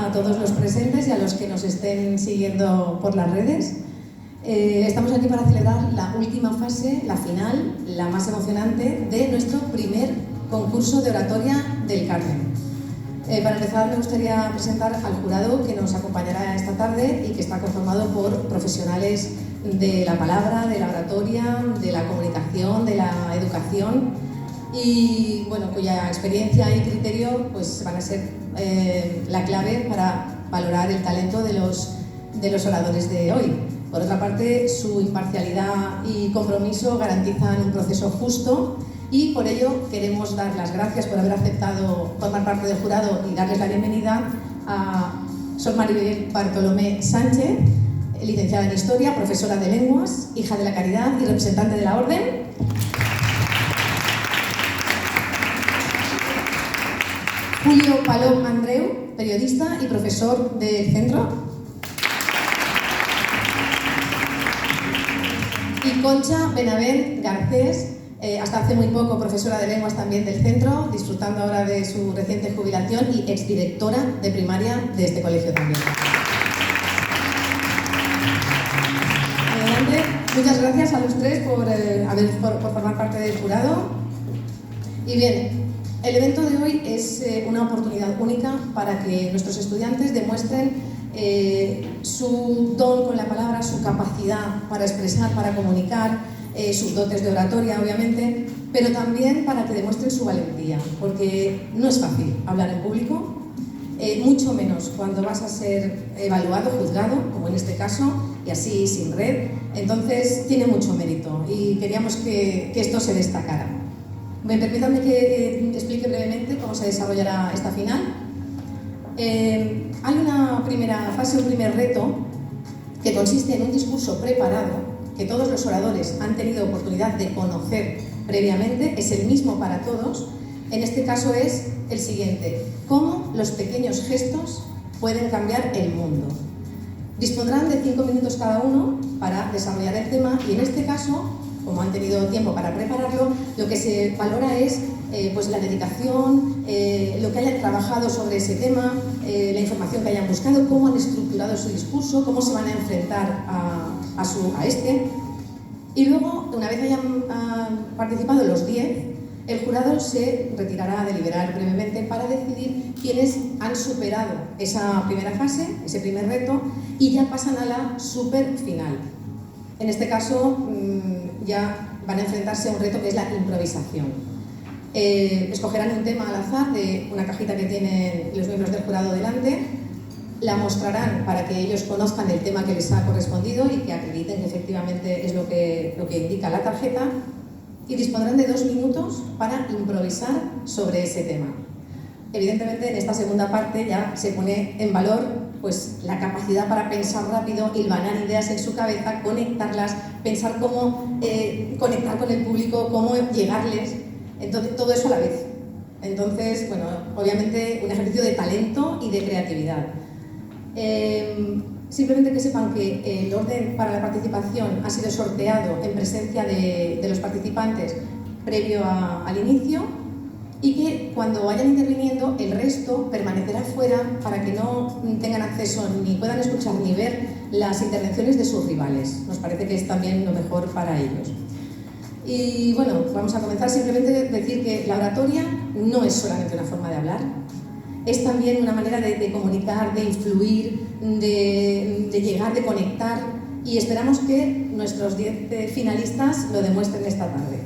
a todos los presentes y a los que nos estén siguiendo por las redes. Estamos aquí para celebrar la última fase, la final, la más emocionante de nuestro primer concurso de oratoria del Carmen. Para empezar, me gustaría presentar al jurado que nos acompañará esta tarde y que está conformado por profesionales de la palabra, de la oratoria, de la comunicación, de la educación y bueno, cuya experiencia y criterio pues, van a ser la clave para valorar el talento de los oradores de hoy. Por otra parte, su imparcialidad y compromiso garantizan un proceso justo y por ello queremos dar las gracias por haber aceptado formar parte del jurado y darles la bienvenida a Sor Maribel Bartolomé Sánchez, licenciada en Historia, profesora de Lenguas, hija de la Caridad y representante de la Orden. Julio Palom Andreu, periodista y profesor del centro. Y Concha Benavent Garcés, hasta hace muy poco profesora de lenguas también del centro, disfrutando ahora de su reciente jubilación y exdirectora de primaria de este colegio también. Adelante. Muchas gracias a los tres por formar parte del jurado. Y bien, el evento de hoy es una oportunidad única para que nuestros estudiantes demuestren su don con la palabra, su capacidad para expresar, para comunicar, sus dotes de oratoria, obviamente, pero también para que demuestren su valentía, porque no es fácil hablar en público, mucho menos cuando vas a ser evaluado, juzgado, como en este caso, y así sin red. Entonces tiene mucho mérito y queríamos que esto se destacara. Permítanme que explique brevemente cómo se desarrollará esta final. Hay una primera fase, un primer reto, que consiste en un discurso preparado que todos los oradores han tenido oportunidad de conocer previamente, es el mismo para todos. En este caso es el siguiente: cómo los pequeños gestos pueden cambiar el mundo. Dispondrán de 5 minutos cada uno para desarrollar el tema y en este caso, como han tenido tiempo para prepararlo, lo que se valora es pues la dedicación, lo que hayan trabajado sobre ese tema, la información que hayan buscado, cómo han estructurado su discurso, cómo se van a enfrentar a este. Y luego, una vez hayan participado los 10, el jurado se retirará a deliberar brevemente para decidir quiénes han superado esa primera fase, ese primer reto, y ya pasan a la super final. En este caso, ya van a enfrentarse a un reto que es la improvisación. Escogerán un tema al azar de una cajita que tienen los miembros del jurado delante, la mostrarán para que ellos conozcan el tema que les ha correspondido y que acrediten que efectivamente es lo que indica la tarjeta, y dispondrán de 2 minutos para improvisar sobre ese tema. Evidentemente, en esta segunda parte ya se pone en valor pues, la capacidad para pensar rápido, hilvanar ideas en su cabeza, conectarlas, pensar cómo conectar con el público, cómo llegarles. Entonces, todo eso a la vez. Entonces, bueno, obviamente un ejercicio de talento y de creatividad. Simplemente que sepan que el orden para la participación ha sido sorteado en presencia de los participantes previo al inicio y que cuando vayan interviniendo el resto permanecerá fuera para que no tengan acceso ni puedan escuchar ni ver las intervenciones de sus rivales. Nos parece que es también lo mejor para ellos. Y bueno, vamos a comenzar. Simplemente decir que la oratoria no es solamente una forma de hablar, es también una manera de comunicar, de influir, de llegar, de conectar, y esperamos que nuestros 10 finalistas lo demuestren esta tarde.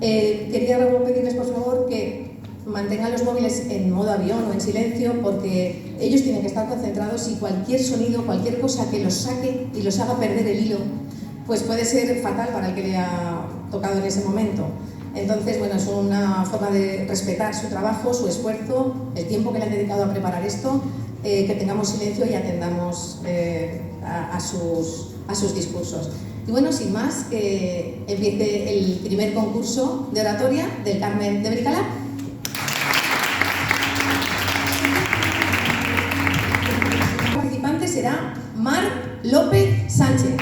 Quería pedirles por favor que mantengan los móviles en modo avión o en silencio, porque ellos tienen que estar concentrados y cualquier sonido, cualquier cosa que los saque y los haga perder el hilo, pues puede ser fatal para el que le ha tocado en ese momento. Entonces, bueno, es una forma de respetar su trabajo, su esfuerzo, el tiempo que le han dedicado a preparar esto, que tengamos silencio y atendamos a sus discursos. Y bueno, sin más, que empiece el primer concurso de oratoria del Carmen de Bricalá. El participante será Mar López Sánchez.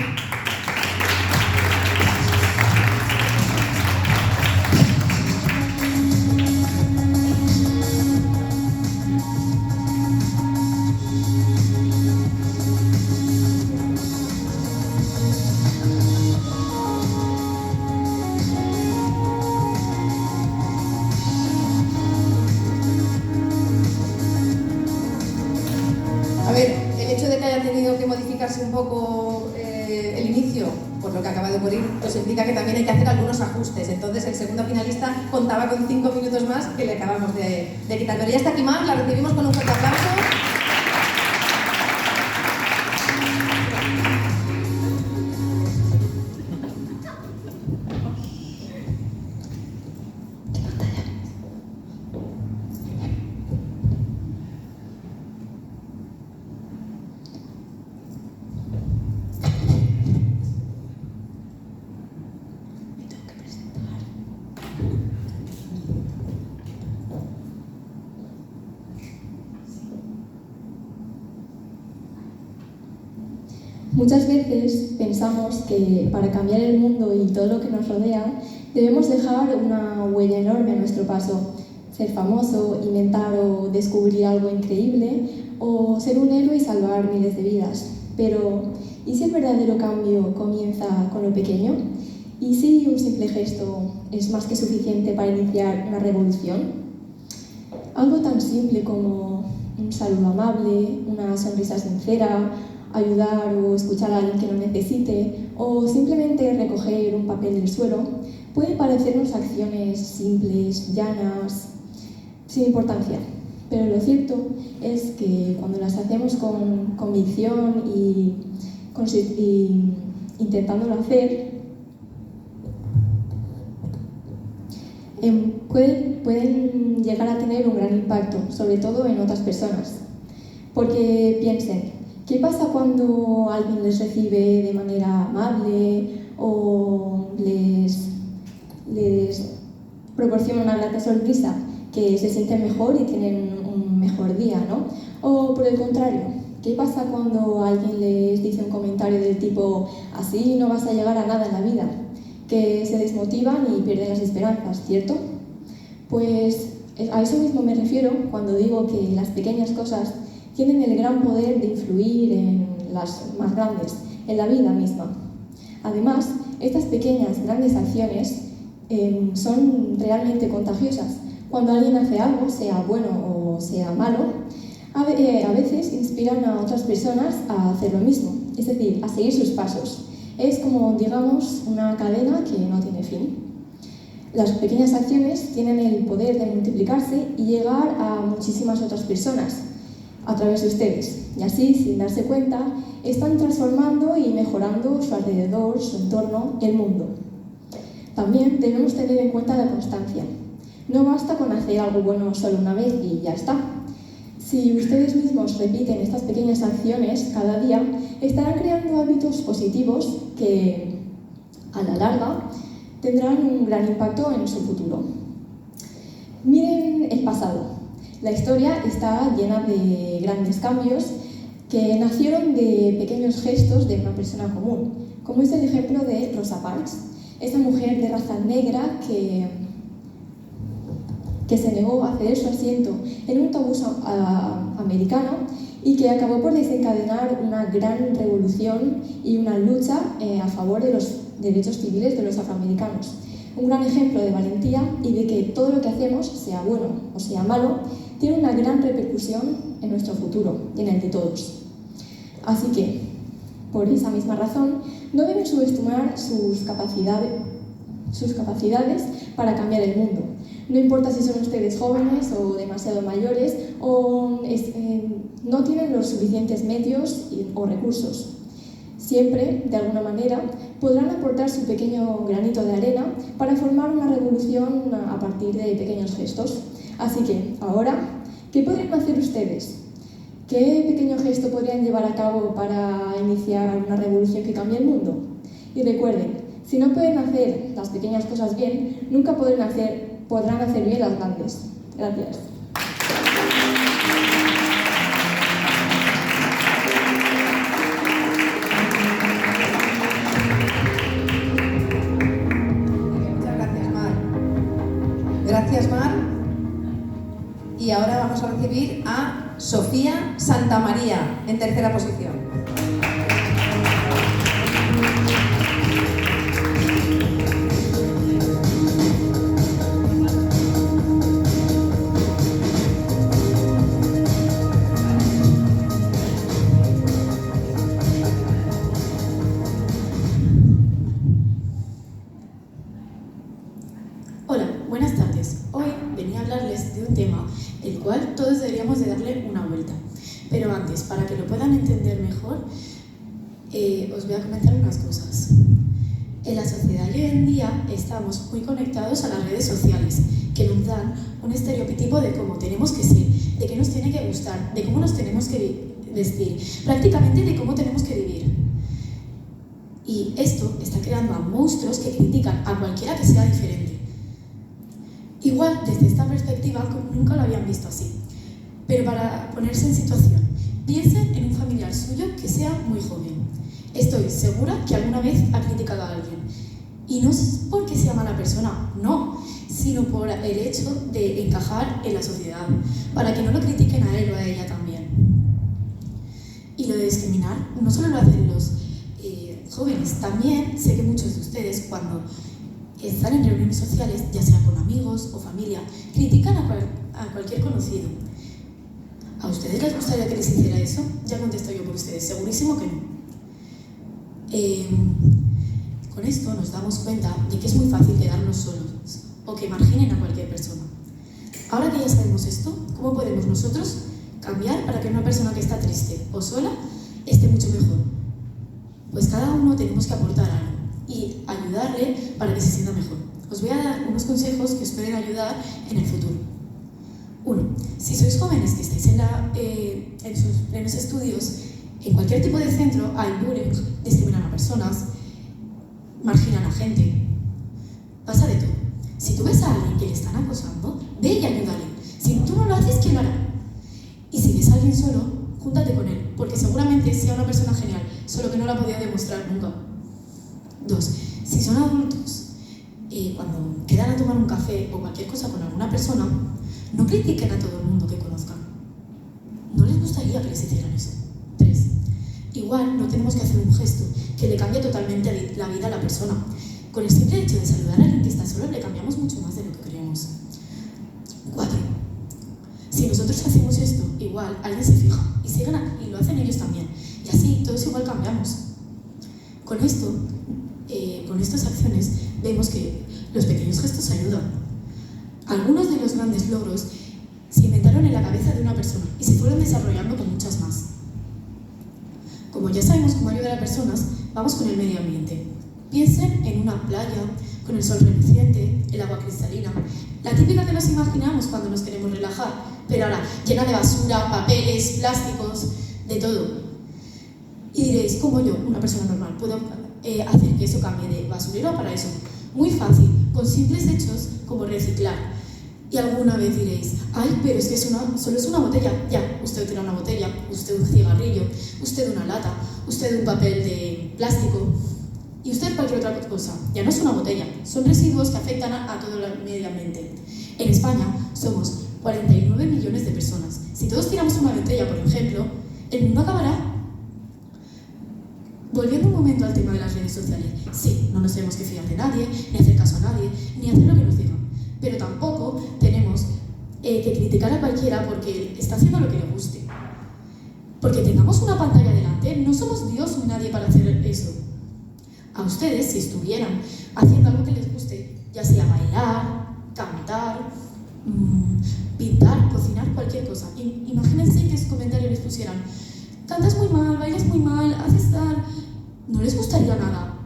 complicarse un poco el inicio, por lo que acaba de ocurrir, pues implica que también hay que hacer algunos ajustes. Entonces el segundo finalista contaba con 5 minutos más que le acabamos de quitar. Pero ya está aquí Mar, la recibimos con un fuerte aplauso. Muchas veces pensamos que para cambiar el mundo y todo lo que nos rodea debemos dejar una huella enorme a nuestro paso, ser famoso, inventar o descubrir algo increíble o ser un héroe y salvar miles de vidas. Pero, ¿y si el verdadero cambio comienza con lo pequeño? ¿Y si un simple gesto es más que suficiente para iniciar una revolución? Algo tan simple como un saludo amable, una sonrisa sincera, ayudar o escuchar a alguien que lo necesite, o simplemente recoger un papel del suelo, pueden parecernos acciones simples, llanas, sin importancia. Pero lo cierto es que cuando las hacemos con convicción y intentándolo hacer, pueden llegar a tener un gran impacto, sobre todo en otras personas. Porque piensen, ¿qué pasa cuando alguien les recibe de manera amable o les proporciona una grata sonrisa? Que se sienten mejor y tienen un mejor día, ¿no? O por el contrario, ¿qué pasa cuando alguien les dice un comentario del tipo así no vas a llegar a nada en la vida? Que se desmotivan y pierden las esperanzas, ¿cierto? Pues a eso mismo me refiero cuando digo que las pequeñas cosas tienen el gran poder de influir en las más grandes, en la vida misma. Además, estas pequeñas, grandes acciones son realmente contagiosas. Cuando alguien hace algo, sea bueno o sea malo, a veces inspiran a otras personas a hacer lo mismo, es decir, a seguir sus pasos. Es como, digamos, una cadena que no tiene fin. Las pequeñas acciones tienen el poder de multiplicarse y llegar a muchísimas otras personas a través de ustedes. Y así, sin darse cuenta, están transformando y mejorando su alrededor, su entorno, el mundo. También debemos tener en cuenta la constancia. No basta con hacer algo bueno solo una vez y ya está. Si ustedes mismos repiten estas pequeñas acciones cada día, estarán creando hábitos positivos que, a la larga, tendrán un gran impacto en su futuro. Miren el pasado. La historia está llena de grandes cambios que nacieron de pequeños gestos de una persona común, como es el ejemplo de Rosa Parks, esa mujer de raza negra que se negó a ceder su asiento en un autobús americano y que acabó por desencadenar una gran revolución y una lucha a favor de los derechos civiles de los afroamericanos. Un gran ejemplo de valentía y de que todo lo que hacemos, sea bueno o sea malo, tiene una gran repercusión en nuestro futuro y en el de todos. Así que, por esa misma razón, no deben subestimar sus capacidades para cambiar el mundo. No importa si son ustedes jóvenes o demasiado mayores o no tienen los suficientes medios o recursos. Siempre, de alguna manera, podrán aportar su pequeño granito de arena para formar una revolución a partir de pequeños gestos. Así que, ahora, ¿qué podrían hacer ustedes? ¿Qué pequeño gesto podrían llevar a cabo para iniciar una revolución que cambie el mundo? Y recuerden, si no pueden hacer las pequeñas cosas bien, nunca podrán hacer bien las grandes. Gracias. Muchas gracias, Mar. Gracias, Mar. Y ahora vamos a recibir a Sofía Santamaría, en tercera posición. hablarles de un tema el cual todos deberíamos de darle una vuelta. Pero antes, para que lo puedan entender mejor, os voy a comentar unas cosas. En la sociedad de hoy en día estamos muy conectados a las redes sociales, que nos dan un estereotipo de cómo tenemos que ser, de qué nos tiene que gustar, de cómo nos tenemos que vestir, prácticamente de cómo tenemos que vivir. Y esto está creando a monstruos que critican a cualquiera que sea diferente. Igual, desde esta perspectiva, nunca lo habían visto así. Pero para ponerse en situación, piensen en un familiar suyo que sea muy joven. Estoy segura que alguna vez ha criticado a alguien. Y no es porque sea mala persona, no, sino por el hecho de encajar en la sociedad, para que no lo critiquen a él o a ella también. Y lo de discriminar no solo lo hacen los jóvenes, también sé que muchos de ustedes cuando están en reuniones sociales, ya sea con amigos o familia, critican a cualquier conocido. ¿A ustedes les gustaría que les hiciera eso? Ya contesto yo por ustedes, segurísimo que no. Con esto nos damos cuenta de que es muy fácil quedarnos solos o que marginen a cualquier persona. Ahora que ya sabemos esto, ¿cómo podemos nosotros cambiar para que una persona que está triste o sola esté mucho mejor? Pues cada uno tenemos que aportar algo y ayudarle para que se sienta mejor. Os voy a dar unos consejos que os pueden ayudar en el futuro. 1. Si sois jóvenes que estáis en sus plenos estudios, en cualquier tipo de centro hay bullying, discriminan a personas, marginan a gente, pasa de todo. Si tú ves a alguien que le están acosando, ve y ayúdale. Si tú no lo haces, ¿quién lo hará? Y si ves a alguien solo, júntate con él, porque seguramente sea una persona genial, solo que no la ha podido demostrar nunca. 2. Si son adultos, cuando quedan a tomar un café o cualquier cosa con alguna persona, no critiquen a todo el mundo que conozcan. No les gustaría que les hicieran eso. 3. Igual no tenemos que hacer un gesto que le cambie totalmente la vida a la persona. Con el simple hecho de saludar a alguien que está solo, le cambiamos mucho más de lo que creemos. 4. Si nosotros hacemos esto, igual alguien se fija y lo hacen ellos también. Y así todos igual cambiamos. Con estas acciones vemos que los pequeños gestos ayudan. Algunos de los grandes logros se inventaron en la cabeza de una persona y se fueron desarrollando con muchas más. Como ya sabemos cómo ayudar a personas, vamos con el medio ambiente. Piensen en una playa, con el sol reluciente, el agua cristalina, la típica que nos imaginamos cuando nos queremos relajar, pero ahora llena de basura, papeles, plásticos, de todo. Y diréis, ¿cómo yo, una persona normal, puedo hacer que eso cambie de basurero a paraíso? Muy fácil, con simples hechos como reciclar. Y alguna vez diréis, ay, pero es que solo es una botella. Ya, usted tira una botella, usted un cigarrillo, usted una lata, usted un papel de plástico y usted cualquier otra cosa. Ya no es una botella, son residuos que afectan a todo el medio ambiente. En España somos 49 millones de personas. Si todos tiramos una botella, por ejemplo, el mundo acabará. Volviendo un momento al tema de las redes sociales, sí, no nos tenemos que fiar de nadie, ni hacer caso a nadie, ni hacer lo que nos digan. Pero tampoco tenemos que criticar a cualquiera porque está haciendo lo que le guste. Porque tengamos una pantalla delante, no somos Dios ni nadie para hacer eso. A ustedes, si estuvieran haciendo algo que les guste, ya sea bailar, cantar, pintar, cocinar, cualquier cosa, imagínense que sus comentarios les pusieran: cantas muy mal, bailas muy mal, haces tal. No les gustaría nada.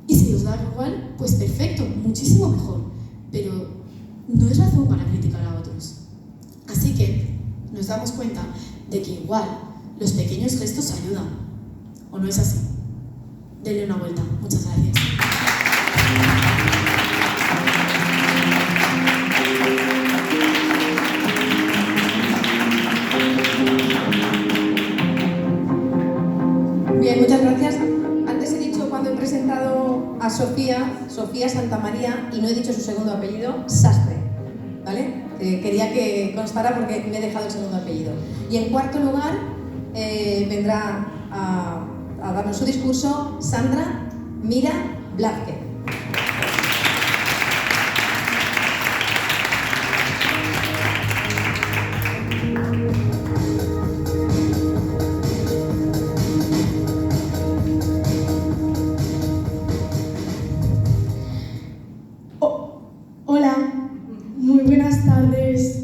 Y si os da igual, pues perfecto, muchísimo mejor. Pero no es razón para criticar a otros. Así que nos damos cuenta de que igual los pequeños gestos ayudan. ¿O no es así? Denle una vuelta. Muchas gracias. Bien, muchas gracias. Antes he dicho cuando he presentado a Sofía Santamaría, y no he dicho su segundo apellido, Sastre, ¿vale? Quería que constara porque me he dejado el segundo apellido. Y en cuarto lugar vendrá a darnos su discurso Sandra Mira Blázquez. Hola, muy buenas Buenas tardes.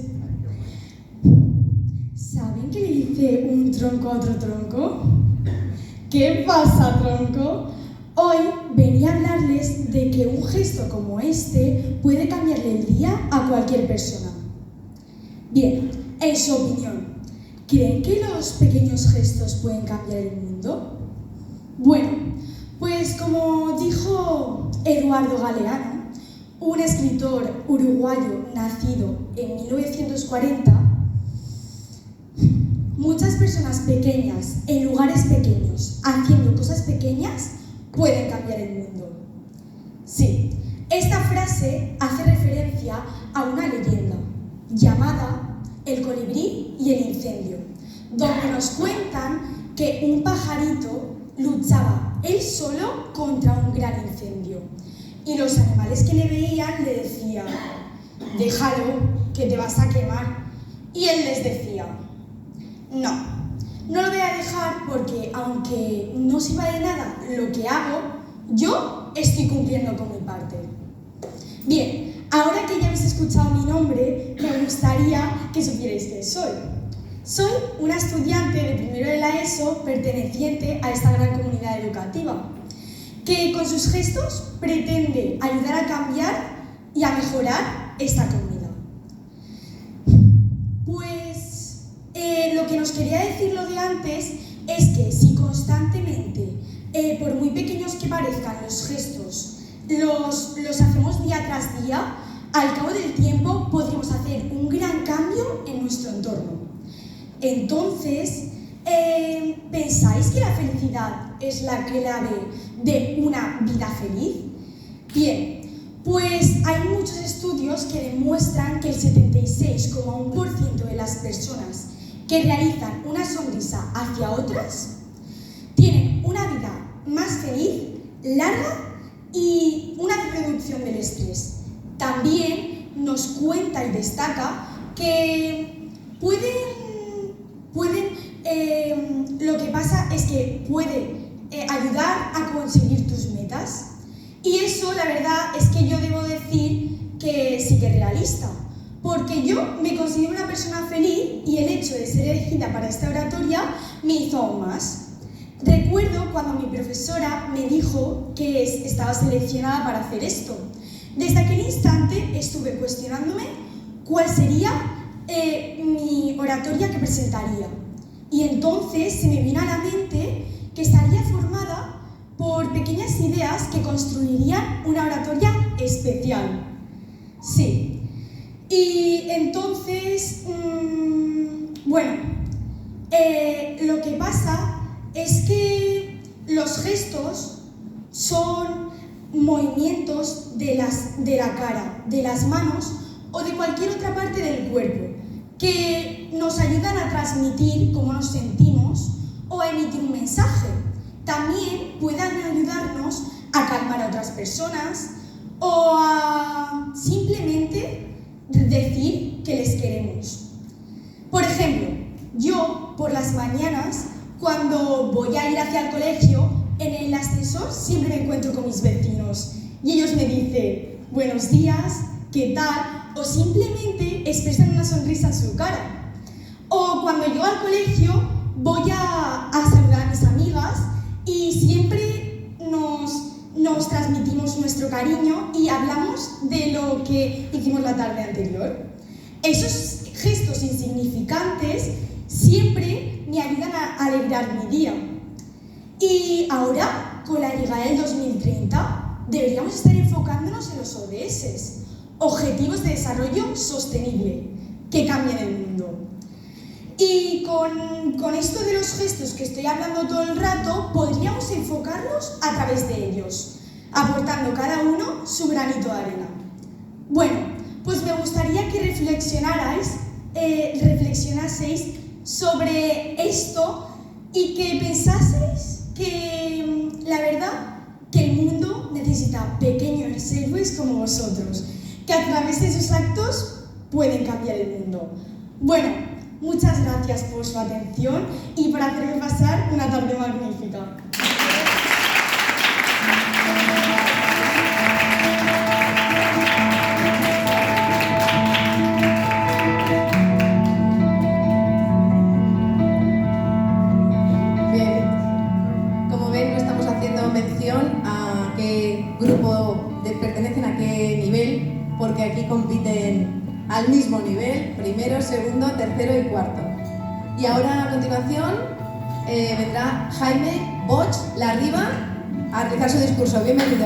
¿Saben qué le dice un tronco a otro tronco? ¿Qué pasa, tronco? Hoy venía a hablarles de que un gesto como este puede cambiarle el día a cualquier persona. Bien, en su opinión, ¿creen que los pequeños gestos pueden cambiar el mundo? Bueno, pues como dijo Eduardo Galeano, un escritor uruguayo nacido en 1940, muchas personas pequeñas en lugares pequeños haciendo cosas pequeñas pueden cambiar el mundo. Sí, esta frase hace referencia a una leyenda llamada El colibrí y el incendio, donde nos cuentan que un pajarito luchaba él solo contra un gran incendio y los animales que le veían le decían: déjalo, que te vas a quemar. Y él les decía: no lo voy a dejar porque aunque no sirva de nada lo que hago, yo estoy cumpliendo con mi parte. Bien, ahora que ya habéis escuchado mi nombre, me gustaría que supierais quién soy. Soy una estudiante de primero de la ESO perteneciente a esta gran comunidad educativa, que con sus gestos pretende ayudar a cambiar y a mejorar esta comunidad. Pues lo que nos quería decir lo de antes es que si constantemente, por muy pequeños que parezcan los gestos, los hacemos día tras día, al cabo del tiempo podremos hacer un gran cambio en nuestro entorno. Entonces, ¿pensáis que la felicidad es la clave de una vida feliz? Bien, pues hay muchos estudios que demuestran que el 76,1% de las personas que realizan una sonrisa hacia otras tienen una vida más feliz, larga y una reducción del estrés. También nos cuenta y destaca que lo que pasa es que puede ayudar a conseguir tus metas. Y eso, la verdad, es que yo debo decir que sí que es realista, porque yo me considero una persona feliz y el hecho de ser elegida para esta oratoria me hizo aún más. Recuerdo cuando mi profesora me dijo que estaba seleccionada para hacer esto. Desde aquel instante estuve cuestionándome cuál sería mi oratoria que presentaría. Y entonces se me vino a la mente que estaría formada por pequeñas ideas que construirían una oratoria especial. Sí. Y entonces, lo que pasa es que los gestos son movimientos de la cara, de las manos o de cualquier otra parte del cuerpo que nos ayudan a transmitir cómo nos sentimos o a emitir un mensaje. También pueden ayudarnos a calmar a otras personas o a simplemente decir que les queremos. Por ejemplo, yo por las mañanas, cuando voy a ir hacia el colegio, en el ascensor siempre me encuentro con mis vecinos y ellos me dicen buenos días, ¿qué tal? O simplemente expresan una sonrisa en su cara. O cuando llego al colegio voy a saludar a mis amigas y siempre nos transmitimos nuestro cariño y hablamos de lo que hicimos la tarde anterior. Esos gestos insignificantes siempre me ayudan a alegrar mi día. Y ahora, con la llegada del 2030, deberíamos estar enfocándonos en los ODS, Objetivos de Desarrollo Sostenible, que cambian el mundo. Y con esto de los gestos que estoy hablando todo el rato, podríamos enfocarnos a través de ellos, aportando cada uno su granito de arena. Bueno, pues me gustaría que reflexionaseis sobre esto y que pensaseis que la verdad que el mundo necesita pequeños héroes como vosotros, que a través de sus actos pueden cambiar el mundo. Bueno, muchas gracias por su atención y por hacerme pasar una tarde magnífica. porque aquí compiten al mismo nivel, primero, segundo, tercero y cuarto. Y ahora a continuación vendrá Jaime Boch Larriba a realizar su discurso. Bienvenido.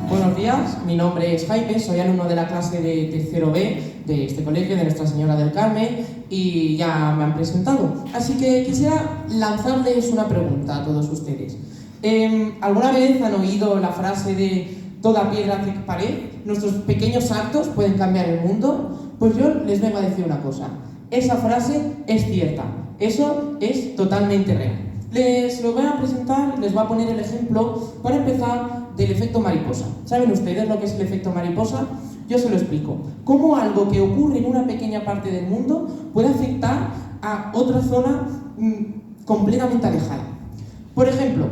Buenos días, mi nombre es Jaime, soy alumno de la clase de tercero B de este colegio de Nuestra Señora del Carmen y ya me han presentado. Así que quisiera lanzarles una pregunta a todos ustedes. ¿Alguna vez han oído la frase de toda piedra hace pared? ¿Nuestros pequeños actos pueden cambiar el mundo? Pues yo les vengo a decir una cosa. Esa frase es cierta, eso es totalmente real. Les lo voy a presentar, les voy a poner el ejemplo, para empezar, del efecto mariposa. ¿Saben ustedes lo que es el efecto mariposa? Yo se lo explico. Cómo algo que ocurre en una pequeña parte del mundo puede afectar a otra zona completamente alejada. Por ejemplo,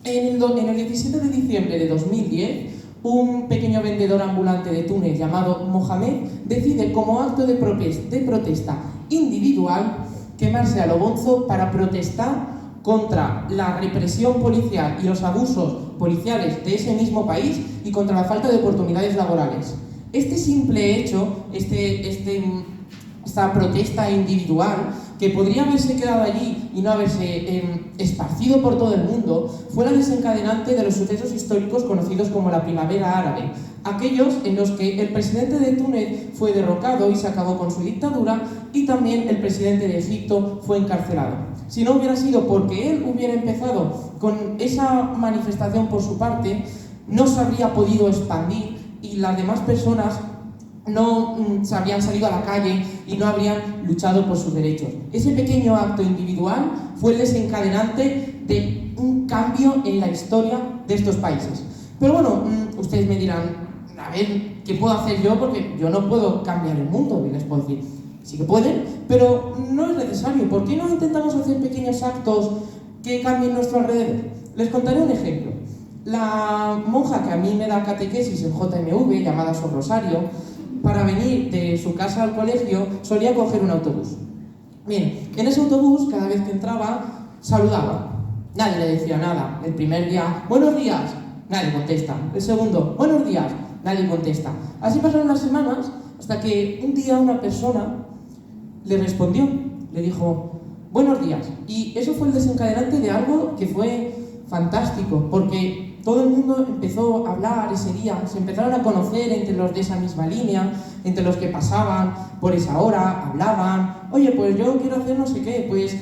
en el 17 de diciembre de 2010, un pequeño vendedor ambulante de Túnez llamado Mohamed decide, como acto de protesta individual, quemarse a lo bonzo para protestar contra la represión policial y los abusos policiales de ese mismo país y contra la falta de oportunidades laborales. Este simple hecho, esta protesta individual, que podría haberse quedado allí y no haberse esparcido por todo el mundo, fue la desencadenante de los sucesos históricos conocidos como la Primavera Árabe, aquellos en los que el presidente de Túnez fue derrocado y se acabó con su dictadura, y también el presidente de Egipto fue encarcelado. Si no hubiera sido porque él hubiera empezado con esa manifestación por su parte, no se habría podido expandir y las demás personas no se habrían salido a la calle y no habrían luchado por sus derechos. Ese pequeño acto individual fue el desencadenante de un cambio en la historia de estos países. Pero bueno, ustedes me dirán, a ver, ¿qué puedo hacer yo? Porque yo no puedo cambiar el mundo, y les puedo decir, sí que pueden, pero no es necesario. ¿Por qué no intentamos hacer pequeños actos que cambien nuestro alrededor? Les contaré un ejemplo. La monja que a mí me da catequesis en JMV, llamada Sor Rosario, para venir de su casa al colegio solía coger un autobús. Bien, en ese autobús, cada vez que entraba, saludaba. Nadie le decía nada. El primer día, buenos días, nadie contesta. El segundo, buenos días, nadie contesta. Así pasaron las semanas hasta que un día una persona le respondió, le dijo, buenos días. Y eso fue el desencadenante de algo que fue fantástico, porque todo el mundo empezó a hablar ese día, se empezaron a conocer entre los de esa misma línea, entre los que pasaban por esa hora, hablaban, oye, pues yo quiero hacer no sé qué, pues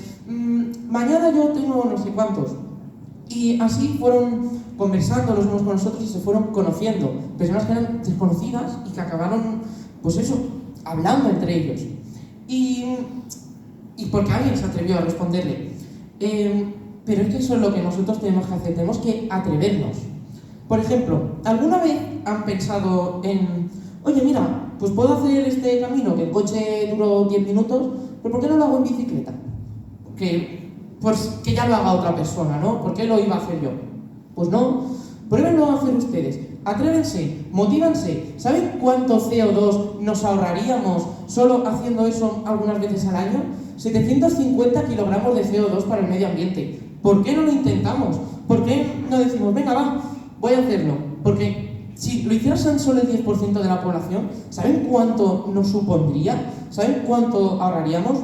mañana yo tengo no sé cuántos. Y así fueron conversando los unos con los otros y se fueron conociendo, personas que eran desconocidas y que acabaron, pues eso, hablando entre ellos. Y porque alguien se atrevió a responderle. Pero es que eso es lo que nosotros tenemos que hacer, tenemos que atrevernos. Por ejemplo, ¿alguna vez han pensado en, oye, mira, pues puedo hacer este camino que el coche duró 10 minutos, pero ¿por qué no lo hago en bicicleta? Pues que ya lo haga otra persona, ¿no? ¿Por qué lo iba a hacer yo? Pues no, pruébenlo a hacer ustedes, atrévense, motívanse. ¿Saben cuánto CO2 nos ahorraríamos solo haciendo eso algunas veces al año? 750 kilogramos de CO2 para el medio ambiente. ¿Por qué no lo intentamos? ¿Por qué no decimos, venga, va, voy a hacerlo? Porque si lo hiciera solo el 10% de la población, ¿saben cuánto nos supondría? ¿Saben cuánto ahorraríamos?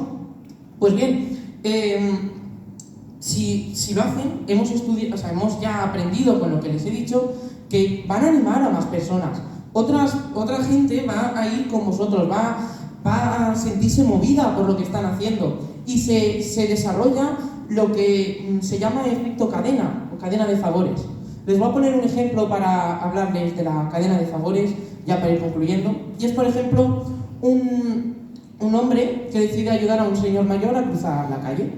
Pues bien, si lo hacen, hemos ya aprendido con lo que les he dicho, que van a animar a más personas. Otra gente va a ir con vosotros, va a sentirse movida por lo que están haciendo y se desarrolla lo que se llama efecto cadena o cadena de favores. Les voy a poner un ejemplo para hablarles de la cadena de favores, ya para ir concluyendo. Y es, por ejemplo, un hombre que decide ayudar a un señor mayor a cruzar la calle.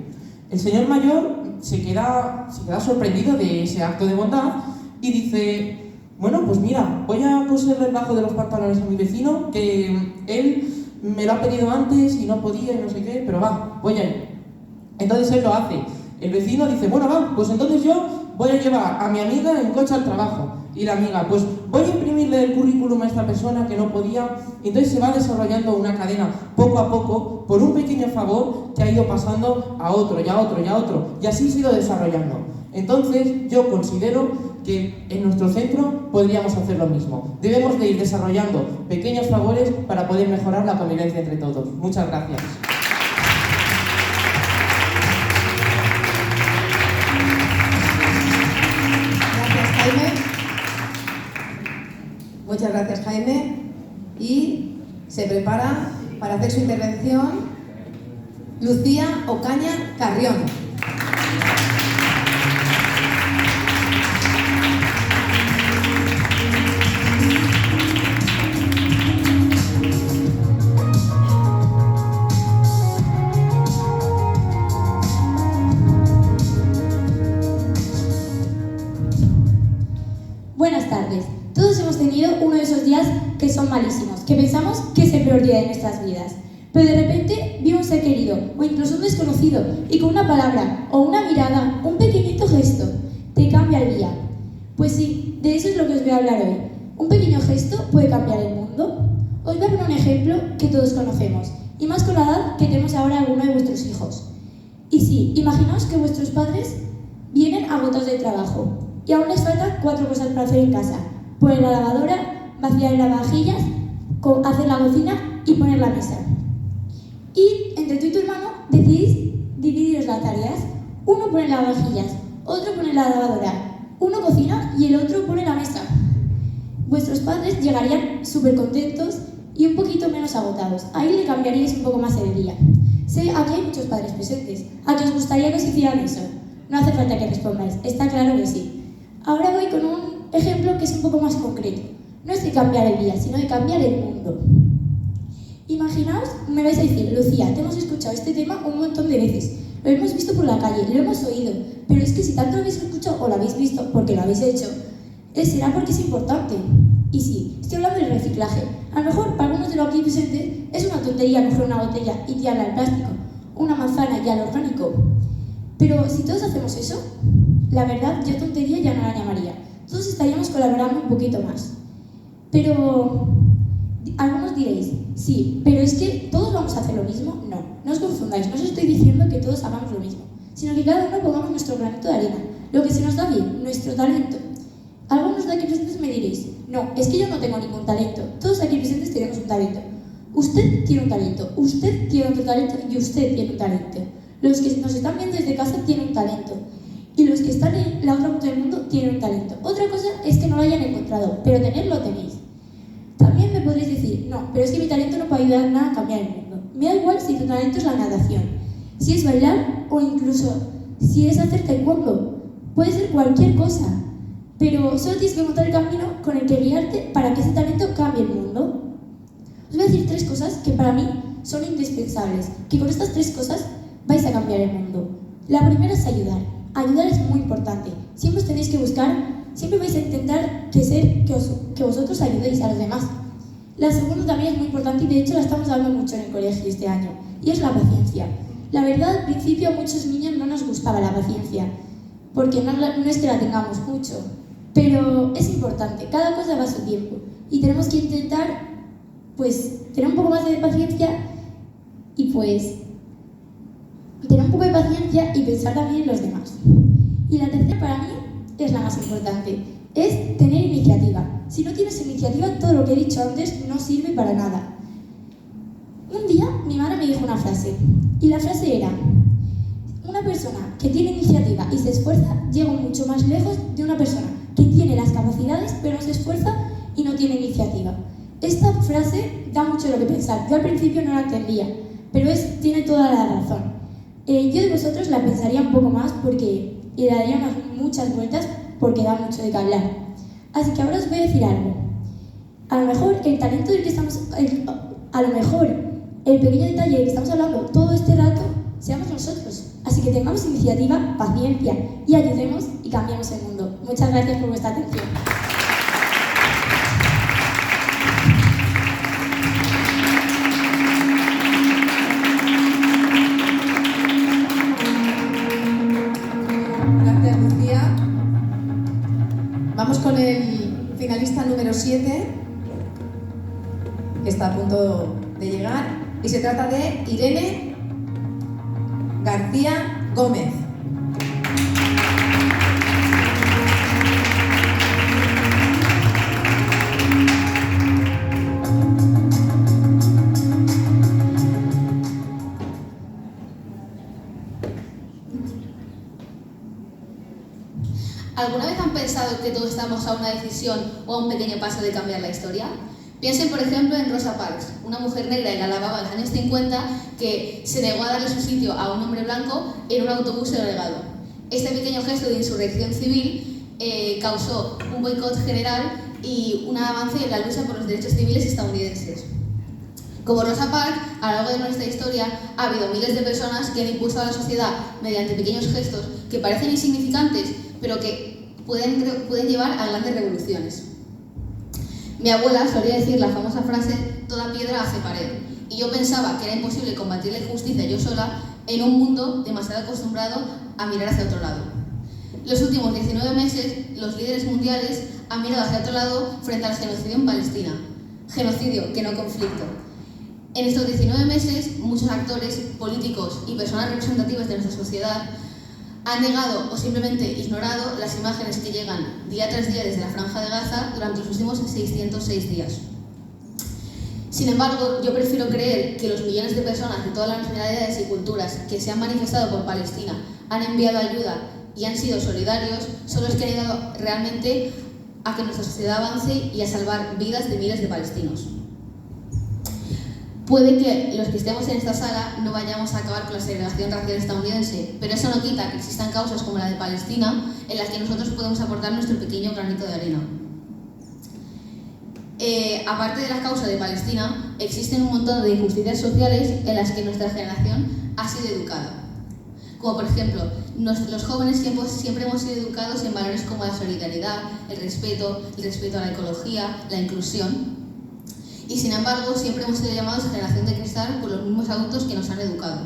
El señor mayor se queda sorprendido de ese acto de bondad y dice, bueno, pues mira, voy a coserle el bajo de los pantalones a mi vecino, que él me lo ha pedido antes y no podía y no sé qué, pero va, voy a ir. Entonces él lo hace. El vecino dice, bueno, va, pues entonces yo voy a llevar a mi amiga en coche al trabajo. Y la amiga, pues voy a imprimirle el currículum a esta persona que no podía. Y entonces se va desarrollando una cadena poco a poco por un pequeño favor que ha ido pasando a otro y a otro y a otro. Y así se ha ido desarrollando. Entonces yo considero que en nuestro centro podríamos hacer lo mismo. Debemos de ir desarrollando pequeños favores para poder mejorar la convivencia entre todos. Muchas gracias. Muchas gracias, Jaime. Y se prepara para hacer su intervención Lucía Ocaña Carrión. Buenas tardes. Todos hemos tenido uno de esos días que son malísimos, que pensamos que es el peor día de nuestras vidas. Pero de repente vi a un ser querido o incluso un desconocido y con una palabra o una mirada, un pequeñito gesto, te cambia el día. Pues sí, de eso es lo que os voy a hablar hoy. Un pequeño gesto puede cambiar el mundo. Os voy a poner un ejemplo que todos conocemos, y más con la edad que tenemos ahora alguno de vuestros hijos. Y sí, imaginaos que vuestros padres vienen agotados del trabajo y aún les faltan 4 cosas para hacer en casa. Poner la lavadora, vaciar las vajillas, hacer la cocina y poner la mesa. Y entre tú y tu hermano decidís dividiros las tareas. Uno pone las vajillas, otro pone la lavadora, uno cocina y el otro pone la mesa. Vuestros padres llegarían súper contentos y un poquito menos agotados. Ahí le cambiaríais un poco más el día. Sé, aquí hay muchos padres presentes. ¿A qué os gustaría que os hicieran eso? No hace falta que respondáis, está claro que sí. Ahora voy con un ejemplo que es un poco más concreto. No es de cambiar el día, sino de cambiar el mundo. Imaginaos, me vais a decir, Lucía, te hemos escuchado este tema un montón de veces. Lo hemos visto por la calle, lo hemos oído. Pero es que si tanto lo habéis escuchado o lo habéis visto porque lo habéis hecho, será porque es importante. Y sí, estoy hablando del reciclaje. A lo mejor para algunos de los aquí presentes es una tontería coger una botella y tirarla al plástico, una manzana y al orgánico. Pero si todos hacemos eso, la verdad, yo tontería ya no la llamaría. Todos estaríamos colaborando un poquito más. Pero algunos diréis, sí, pero es que todos vamos a hacer lo mismo. No, no os confundáis, no os estoy diciendo que todos hagamos lo mismo, sino que cada uno pongamos nuestro granito de arena, lo que se nos da bien, nuestro talento. Algunos de aquí presentes me diréis, no, es que yo no tengo ningún talento. Todos aquí presentes tenemos un talento. Usted tiene un talento, usted tiene otro talento y usted tiene un talento. Los que nos están viendo desde casa tienen un talento. Y los que están en la otra punta del mundo tienen un talento. Otra cosa es que no lo hayan encontrado, pero tenerlo tenéis. También me podréis decir, no, pero es que mi talento no puede ayudar nada a cambiar el mundo. Me da igual si tu talento es la natación, si es bailar o incluso si es hacer taekwondo. Puede ser cualquier cosa, pero solo tienes que encontrar el camino con el que guiarte para que ese talento cambie el mundo. Os voy a decir 3 cosas que para mí son indispensables, que con estas 3 cosas vais a cambiar el mundo. La primera es ayudar. Ayudar es muy importante. Siempre os tenéis que buscar, siempre vais a intentar que vosotros ayudéis a los demás. La segunda también es muy importante y de hecho la estamos dando mucho en el colegio este año, y es la paciencia. La verdad, al principio a muchos niños no nos gustaba la paciencia, porque no es que la tengamos mucho, pero es importante, cada cosa va a su tiempo y tenemos que intentar pues tener un poco más de paciencia y tener un poco de paciencia y pensar también en los demás. Y la tercera para mí es la más importante, es tener iniciativa. Si no tienes iniciativa, todo lo que he dicho antes no sirve para nada. Un día mi madre me dijo una frase, y la frase era: una persona que tiene iniciativa y se esfuerza llega mucho más lejos de una persona que tiene las capacidades pero no se esfuerza y no tiene iniciativa. Esta frase da mucho lo que pensar. Yo al principio no la entendía, pero tiene toda la razón. Yo de vosotros la pensaría un poco más porque le daría muchas vueltas porque da mucho de qué hablar. Así que ahora os voy a decir algo. A lo mejor el talento del que estamos... a lo mejor el pequeño detalle del que estamos hablando todo este rato seamos nosotros. Así que tengamos iniciativa, paciencia y ayudemos y cambiemos el mundo. Muchas gracias por vuestra atención. Gracias, Lucía. vamos con el finalista número 7, que está a punto de llegar, y se trata de Irene García Gómez. ¿Alguna vez han pensado que todos estamos a una decisión o a un pequeño paso de cambiar la historia? Piensen, por ejemplo, en Rosa Parks, una mujer negra en Alabama en los años 50 que se negó a darle su sitio a un hombre blanco en un autobús segregado. Este pequeño gesto de insurrección civil causó un boicot general y un avance en la lucha por los derechos civiles estadounidenses. Como Rosa Parks, a lo largo de nuestra historia ha habido miles de personas que han impulsado a la sociedad mediante pequeños gestos que parecen insignificantes, pero que pueden llevar a grandes revoluciones. Mi abuela solía decir la famosa frase, toda piedra hace pared, y yo pensaba que era imposible combatir la injusticia yo sola en un mundo demasiado acostumbrado a mirar hacia otro lado. Los últimos 19 meses, los líderes mundiales han mirado hacia otro lado frente al genocidio en Palestina. Genocidio, que no conflicto. En estos 19 meses, muchos actores, políticos y personas representativas de nuestra sociedad han negado o simplemente ignorado las imágenes que llegan día tras día desde la Franja de Gaza durante los últimos 606 días. Sin embargo, yo prefiero creer que los millones de personas de todas las nacionalidades y culturas que se han manifestado por Palestina, han enviado ayuda y han sido solidarios, son los que han ayudado realmente a que nuestra sociedad avance y a salvar vidas de miles de palestinos. Puede que los que estemos en esta sala no vayamos a acabar con la segregación racial estadounidense, pero eso no quita que existan causas como la de Palestina en las que nosotros podemos aportar nuestro pequeño granito de arena. Aparte de la causa de Palestina, existen un montón de injusticias sociales en las que nuestra generación ha sido educada. Como por ejemplo, los jóvenes siempre hemos sido educados en valores como la solidaridad, el respeto a la ecología, la inclusión. Y sin embargo, siempre hemos sido llamados generación de cristal por los mismos adultos que nos han educado.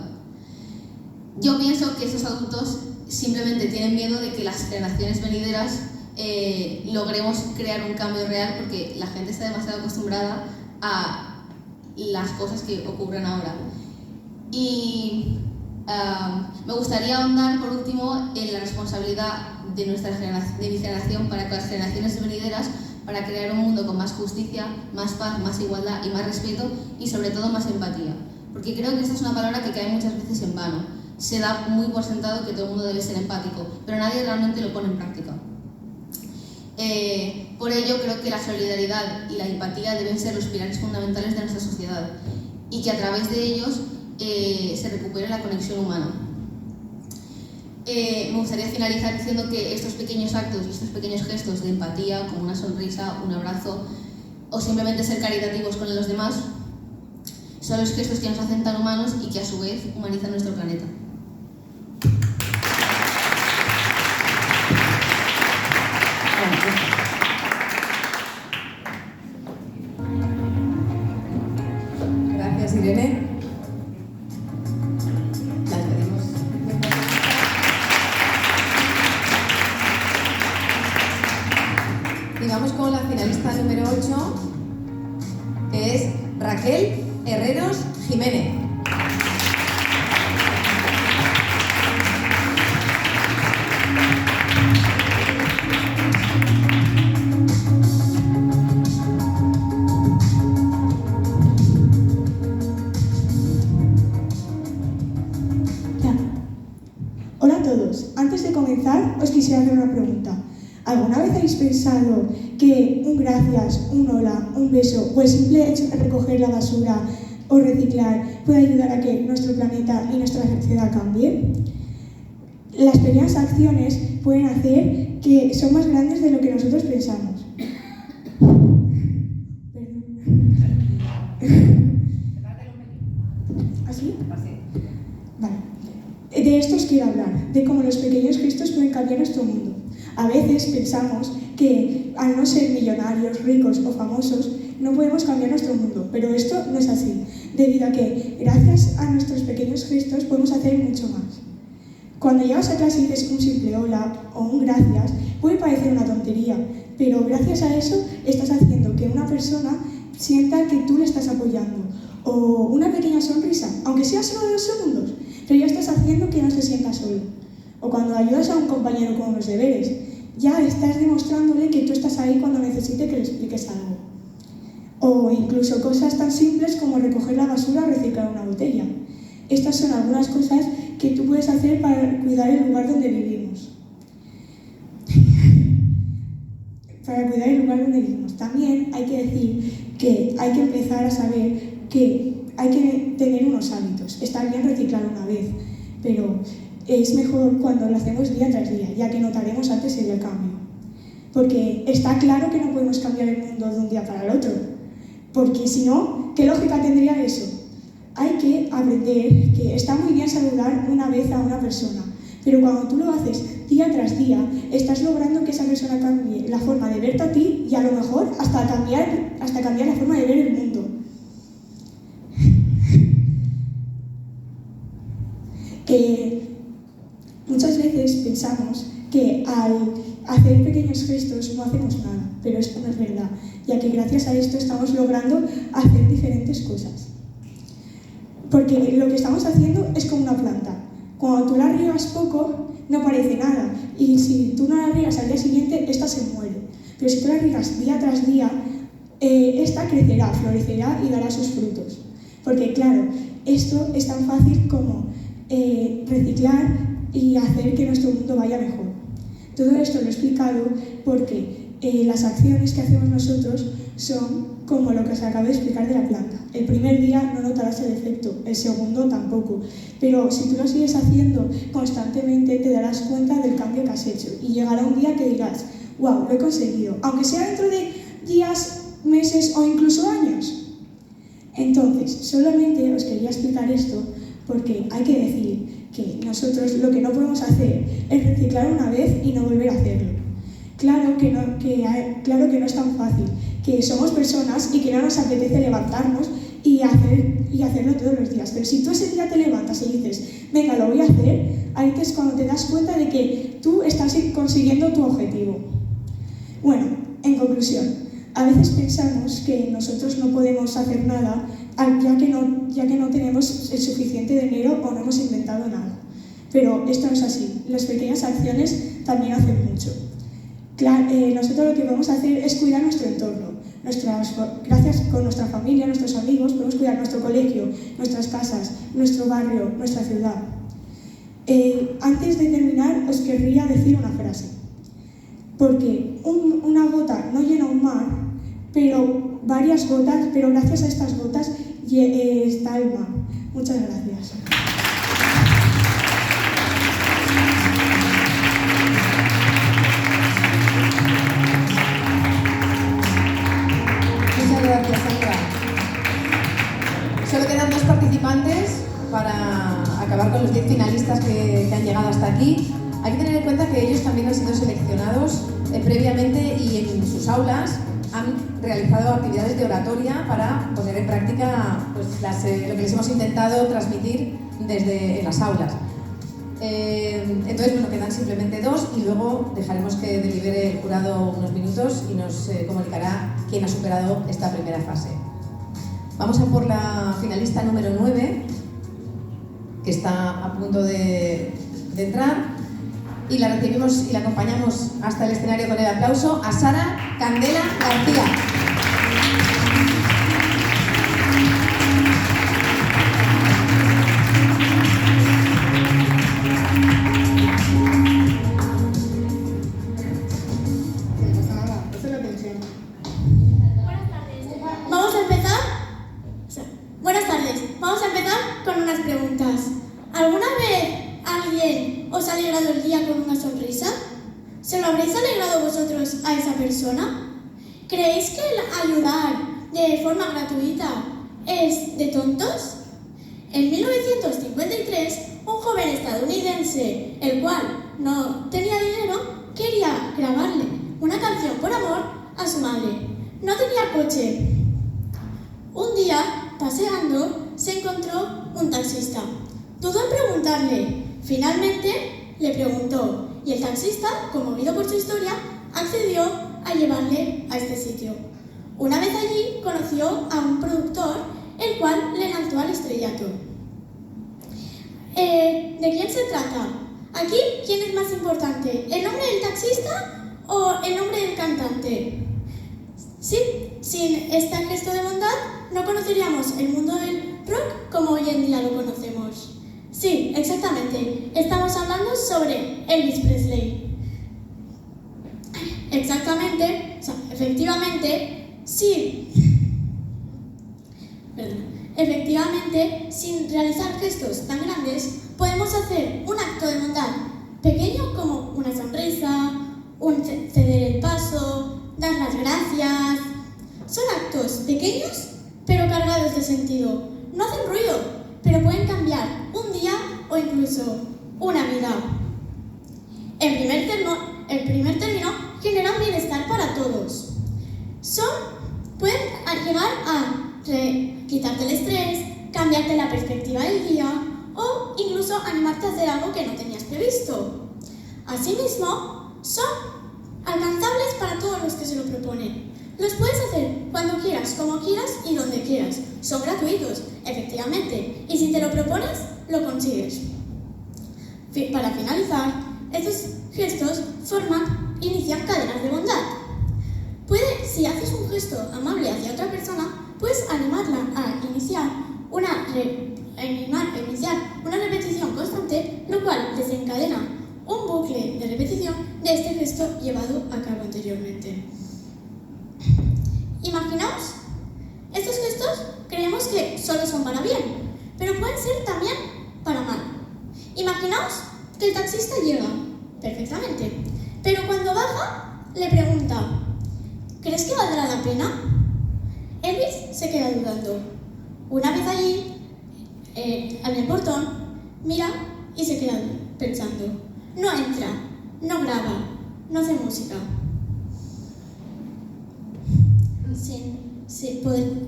Yo pienso que estos adultos simplemente tienen miedo de que las generaciones venideras logremos crear un cambio real porque la gente está demasiado acostumbrada a las cosas que ocurren ahora. Y me gustaría ahondar por último en la responsabilidad de mi generación para que las generaciones venideras para crear un mundo con más justicia, más paz, más igualdad y más respeto y sobre todo más empatía. Porque creo que esta es una palabra que cae muchas veces en vano. Se da muy por sentado que todo el mundo debe ser empático, pero nadie realmente lo pone en práctica. Por ello creo que la solidaridad y la empatía deben ser los pilares fundamentales de nuestra sociedad y que a través de ellos se recupere la conexión humana. Me gustaría finalizar diciendo que estos pequeños actos y estos pequeños gestos de empatía, como una sonrisa, un abrazo o simplemente ser caritativos con los demás, son los gestos que nos hacen tan humanos y que a su vez humanizan nuestro planeta. Gracias, Irene. Las pedimos. Y vamos con la finalista número 8, que es Raquel Herreros Jiménez. Hola a todos. Antes de comenzar, os quisiera hacer una pregunta. ¿Alguna vez habéis pensado que un gracias, un hola, un beso o el simple hecho de recoger la basura o reciclar puede ayudar a que nuestro planeta y nuestra sociedad cambie? Las pequeñas acciones pueden hacer que son más grandes de lo que nosotros pensamos. ¿Así? Vale. De esto os quiero hablar, de cómo los pequeños gestos pueden cambiar nuestro mundo. A veces pensamos que al no ser millonarios, ricos o famosos, no podemos cambiar nuestro mundo, pero esto no es así, debido a que gracias a nuestros pequeños gestos podemos hacer mucho más. Cuando llegas a clase y dices un simple hola o un gracias, puede parecer una tontería, pero gracias a eso estás haciendo que una persona sienta que tú le estás apoyando. O una pequeña sonrisa, aunque sea solo de 2 segundos, pero ya estás haciendo que no se sienta solo. O cuando ayudas a un compañero con los deberes, ya estás demostrándole que tú estás ahí cuando necesite que le expliques algo. O incluso cosas tan simples como recoger la basura o reciclar una botella. Estas son algunas cosas que tú puedes hacer para cuidar el lugar donde vivimos. También hay que decir que hay que empezar a saber que hay que tener unos hábitos. Está bien reciclar una vez, pero es mejor cuando lo hacemos día tras día, ya que notaremos antes el cambio. Porque está claro que no podemos cambiar el mundo de un día para el otro, porque si no, ¿qué lógica tendría eso? Hay que aprender que está muy bien saludar una vez a una persona, pero cuando tú lo haces día tras día, estás logrando que esa persona cambie la forma de verte a ti y a lo mejor hasta cambiar la forma de ver el mundo. Muchas veces pensamos que al hacer pequeños gestos no hacemos nada, pero esto no es verdad, ya que gracias a esto estamos logrando hacer diferentes cosas. Porque lo que estamos haciendo es como una planta. Cuando tú la riegas poco, no parece nada, y si tú no la riegas al día siguiente, esta se muere. Pero si tú la riegas día tras día, esta crecerá, florecerá y dará sus frutos. Porque claro, esto es tan fácil como reciclar y hacer que nuestro mundo vaya mejor. Todo esto lo he explicado porque las acciones que hacemos nosotros son como lo que os acabo de explicar de la planta. El primer día no notarás el efecto, el segundo tampoco, pero si tú lo sigues haciendo constantemente te darás cuenta del cambio que has hecho y llegará un día que dirás, wow, lo he conseguido, aunque sea dentro de días, meses o incluso años. Entonces, solamente os quería explicar esto porque hay que decir que nosotros lo que no podemos hacer es reciclar una vez y no volver a hacerlo. Claro que no es tan fácil, que somos personas y que no nos apetece levantarnos y hacerlo todos los días. Pero si tú ese día te levantas y dices, venga, lo voy a hacer, ahí es cuando te das cuenta de que tú estás consiguiendo tu objetivo. Bueno, en conclusión, a veces pensamos que nosotros no podemos hacer nada ya que no tenemos el suficiente dinero o no hemos inventado nada. Pero esto no es así. Las pequeñas acciones también hacen mucho. Nosotros lo que vamos a hacer es cuidar nuestro entorno. Gracias con nuestra familia, nuestros amigos, podemos cuidar nuestro colegio, nuestras casas, nuestro barrio, nuestra ciudad. Antes de terminar, os querría decir una frase. Porque una gota no llena un mar, pero gracias a estas gotas está el mar. Muchas gracias. Muchas gracias, Sandra. Solo quedan 2 participantes para acabar con los 10 finalistas que han llegado hasta aquí. Hay que tener en cuenta que ellos también han sido seleccionados previamente y en sus aulas han realizado actividades de oratoria para poner en práctica pues, lo que les hemos intentado transmitir desde las aulas. Entonces, bueno, quedan simplemente 2 y luego dejaremos que delibere el jurado unos minutos y nos comunicará quién ha superado esta primera fase. Vamos a por la finalista número 9, que está a punto de entrar, y la recibimos y la acompañamos hasta el escenario con el aplauso a Sara Candela García. Buenas tardes. Vamos a empezar con unas preguntas. ¿Alguna vez alguien os ha alegrado el día con una sonrisa? ¿Se lo habréis alegrado vosotros a esa persona? ¿Creéis que el ayudar de forma gratuita es de tontos? En 1953, un joven estadounidense, el cual no tenía dinero, quería grabarle una canción por amor a su madre. No tenía coche. Un día, paseando, se encontró un taxista. Dudó en preguntarle. Finalmente, le preguntó y el taxista, conmovido por su historia, accedió a llevarle a este sitio. Una vez allí conoció a un productor, el cual le lanzó al estrellato. ¿De quién se trata? Aquí, ¿quién es más importante? ¿El nombre del taxista o el nombre del cantante? Sí, sin este gesto de bondad no conoceríamos el mundo del rock como hoy en día lo conocemos. Sí, exactamente. Estamos hablando sobre Elvis Presley. Exactamente, o sea, efectivamente, sí. Efectivamente, sin realizar gestos tan grandes, podemos hacer un acto de bondad pequeño como una sonrisa, un ceder el paso, dar las gracias. Son actos pequeños pero cargados de sentido. No hacen ruido, pero pueden cambiar un día o incluso una vida. En primer término, generan bienestar para todos. Pueden llegar a quitarte el estrés, cambiarte la perspectiva del día o incluso animarte a hacer algo que no tenías previsto. Asimismo, son alcanzables para todos los que se lo proponen. Los puedes hacer cuando quieras, como quieras y donde quieras. Son gratuitos, efectivamente, y si te lo propones, lo consigues. Para finalizar, estos gestos inician cadenas de bondad. Si haces un gesto amable hacia otra persona, puedes animarla a iniciar una repetición constante, lo cual desencadena un bucle de repetición de este gesto llevado a cabo anteriormente. Imaginaos, estos gestos creemos que solo son para bien, pero pueden ser también para mal. Imaginaos que el taxista llega perfectamente, pero cuando baja le pregunta: ¿crees que valdrá la pena? Elvis se queda dudando. Una vez allí, en el portón, mira y se queda pensando. No entra, no graba, no hace música.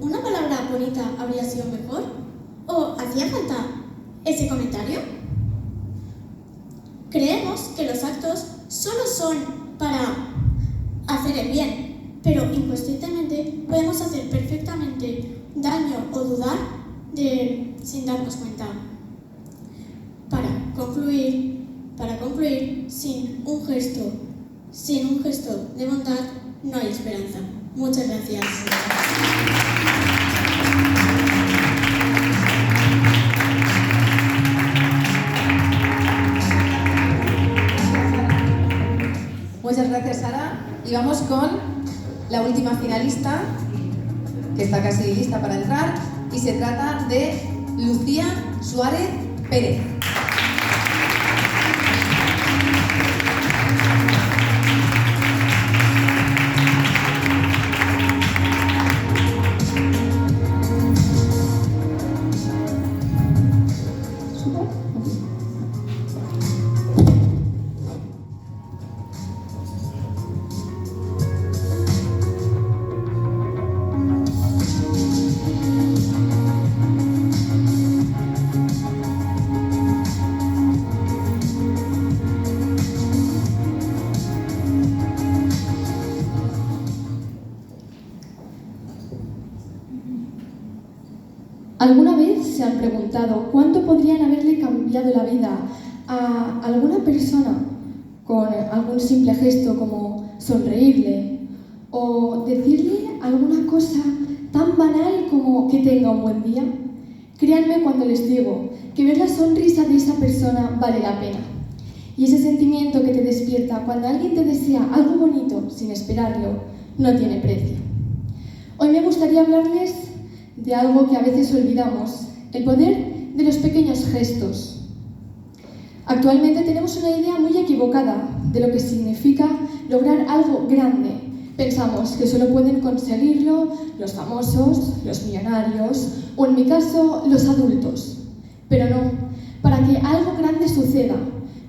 ¿Una palabra bonita habría sido mejor? ¿O hacía falta ese comentario? Creemos que los actos solo son para hacer el bien, pero inconscientemente podemos hacer perfectamente daño o dudar sin darnos cuenta. Para concluir, sin un gesto de bondad no hay esperanza. Muchas gracias. Muchas gracias, Sara. Y vamos con la última finalista, que está casi lista para entrar, y se trata de Lucía Suárez Pérez. ¿Alguna vez se han preguntado cuánto podrían haberle cambiado la vida a alguna persona con algún simple gesto como sonreírle o decirle alguna cosa tan banal como que tenga un buen día? Créanme cuando les digo que ver la sonrisa de esa persona vale la pena. Y ese sentimiento que te despierta cuando alguien te desea algo bonito sin esperarlo no tiene precio. Hoy me gustaría hablarles de algo que a veces olvidamos, el poder de los pequeños gestos. Actualmente tenemos una idea muy equivocada de lo que significa lograr algo grande. Pensamos que solo pueden conseguirlo los famosos, los millonarios o, en mi caso, los adultos. Pero no, para que algo grande suceda,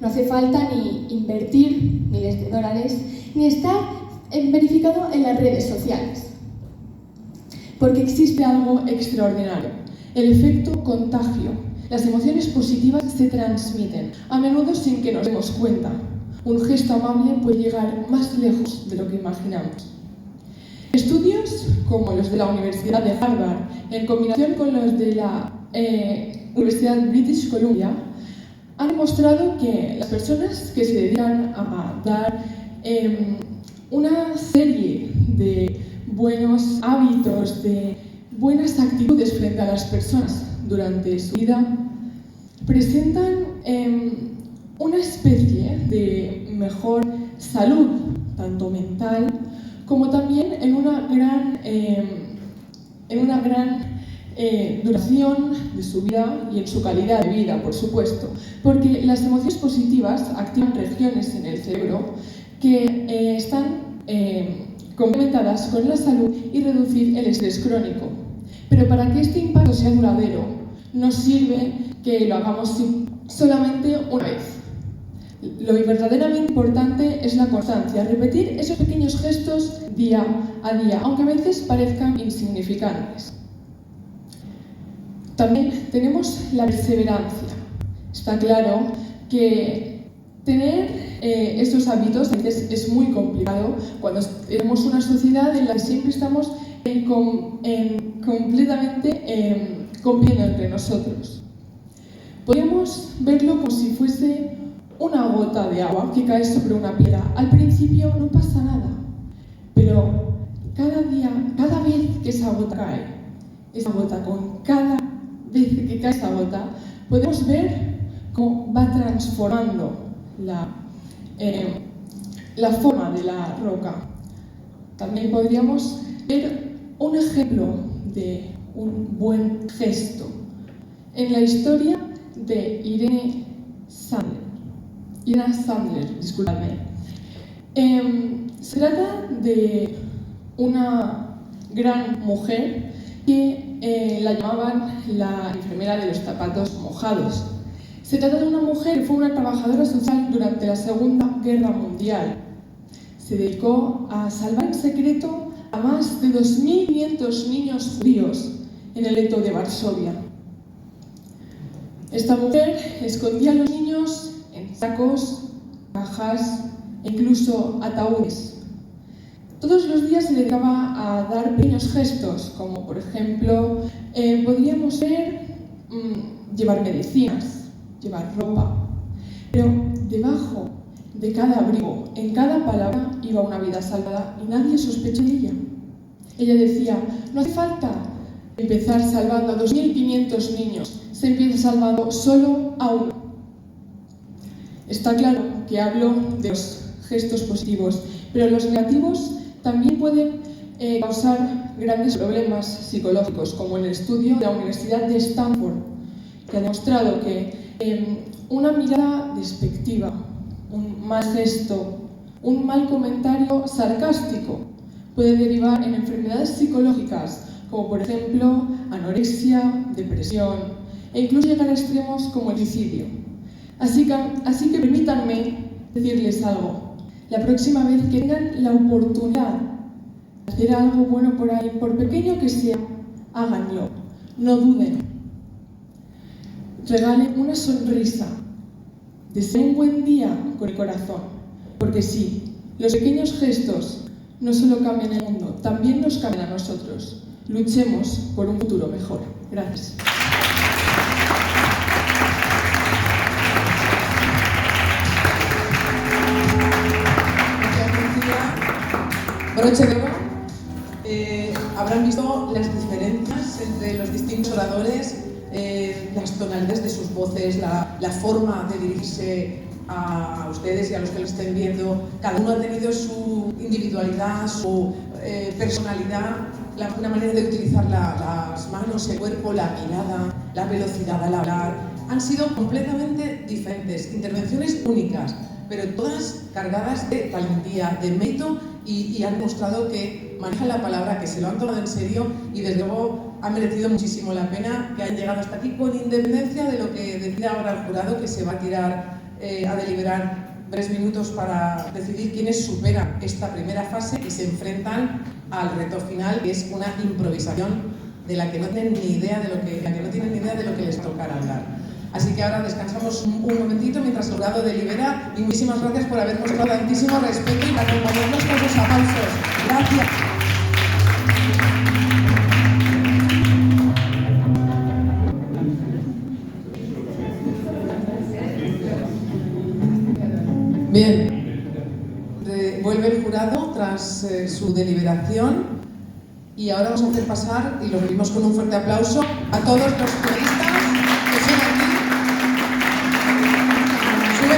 no hace falta ni invertir miles de dólares, ni estar verificado en las redes sociales. Porque existe algo extraordinario, el efecto contagio. Las emociones positivas se transmiten, a menudo sin que nos demos cuenta. un gesto amable puede llegar más lejos de lo que imaginamos. Estudios como los de la Universidad de Harvard, en combinación con los de la Universidad de British Columbia, han demostrado que las personas que se dedican a dar una serie de buenos hábitos, de buenas actitudes frente a las personas durante su vida, presentan una especie de mejor salud, tanto mental como también en una gran duración de su vida y en su calidad de vida, por supuesto, porque las emociones positivas activan regiones en el cerebro que están complementadas con la salud y reducir el estrés crónico. Pero para que este impacto sea duradero, no sirve que lo hagamos solamente una vez. Lo verdaderamente importante es la constancia, repetir esos pequeños gestos día a día, aunque a veces parezcan insignificantes. También tenemos la perseverancia. Está claro que tener estos hábitos a veces es muy complicado cuando tenemos una sociedad en la que siempre estamos completamente compitiendo entre nosotros. Podríamos verlo como si fuese una gota de agua que cae sobre una piedra. Al principio no pasa nada, pero cada vez que esa gota cae, cada vez que cae esa gota, podemos ver cómo va transformando la forma de la roca. También podríamos ver un ejemplo de un buen gesto en la historia de Irene Sandler, disculpadme. Se trata de una gran mujer que la llamaban la enfermera de los zapatos mojados. Se trata de una mujer que fue una trabajadora social durante la Segunda Guerra Mundial. Se dedicó a salvar en secreto a más de 2.500 niños judíos en el gueto de Varsovia. Esta mujer escondía a los niños en sacos, cajas e incluso ataúdes. Todos los días se dedicaba a dar pequeños gestos, como por ejemplo, podríamos ver llevar medicinas, llevar ropa, pero debajo de cada abrigo, en cada palabra, iba una vida salvada y nadie sospechó de ella. Ella decía, no hace falta empezar salvando a 2.500 niños, se empieza salvando solo a uno. Está claro que hablo de los gestos positivos, pero los negativos también pueden causar grandes problemas psicológicos, como en el estudio de la Universidad de Stanford, que ha demostrado que una mirada despectiva, un mal gesto, un mal comentario sarcástico puede derivar en enfermedades psicológicas, como por ejemplo anorexia, depresión e incluso llegar a extremos como el suicidio. Así que permítanme decirles algo. La próxima vez que tengan la oportunidad de hacer algo bueno por ahí, por pequeño que sea, háganlo. No duden. Regalen una sonrisa. Deseen un buen día con el corazón. Porque sí, los pequeños gestos no solo cambian el mundo, también nos cambian a nosotros. Luchemos por un futuro mejor. Gracias. Broche de oro. Habrán visto las diferencias entre los distintos oradores, las tonalidades de sus voces, la forma de dirigirse a ustedes y a los que lo estén viendo. Cada uno ha tenido su individualidad, su personalidad, una manera de utilizar las manos, el cuerpo, la mirada, la velocidad al hablar. Han sido completamente diferentes, intervenciones únicas, pero todas cargadas de valentía, de mérito y han demostrado que manejan la palabra, que se lo han tomado en serio y desde luego ha merecido muchísimo la pena que hayan llegado hasta aquí, con independencia de lo que decida ahora el jurado, que se va a tirar a deliberar 3 minutos para decidir quiénes superan esta primera fase y se enfrentan al reto final, que es una improvisación de la que no tienen ni idea de lo que les tocará hablar. Así que ahora descansamos un momentito mientras el jurado delibera y muchísimas gracias por haber mostrado tantísimo respeto y por acompañarnos con sus aplausos. Gracias. Bien, vuelve el jurado tras su deliberación y ahora vamos a hacer pasar, y lo pedimos con un fuerte aplauso, a todos los juristas que suben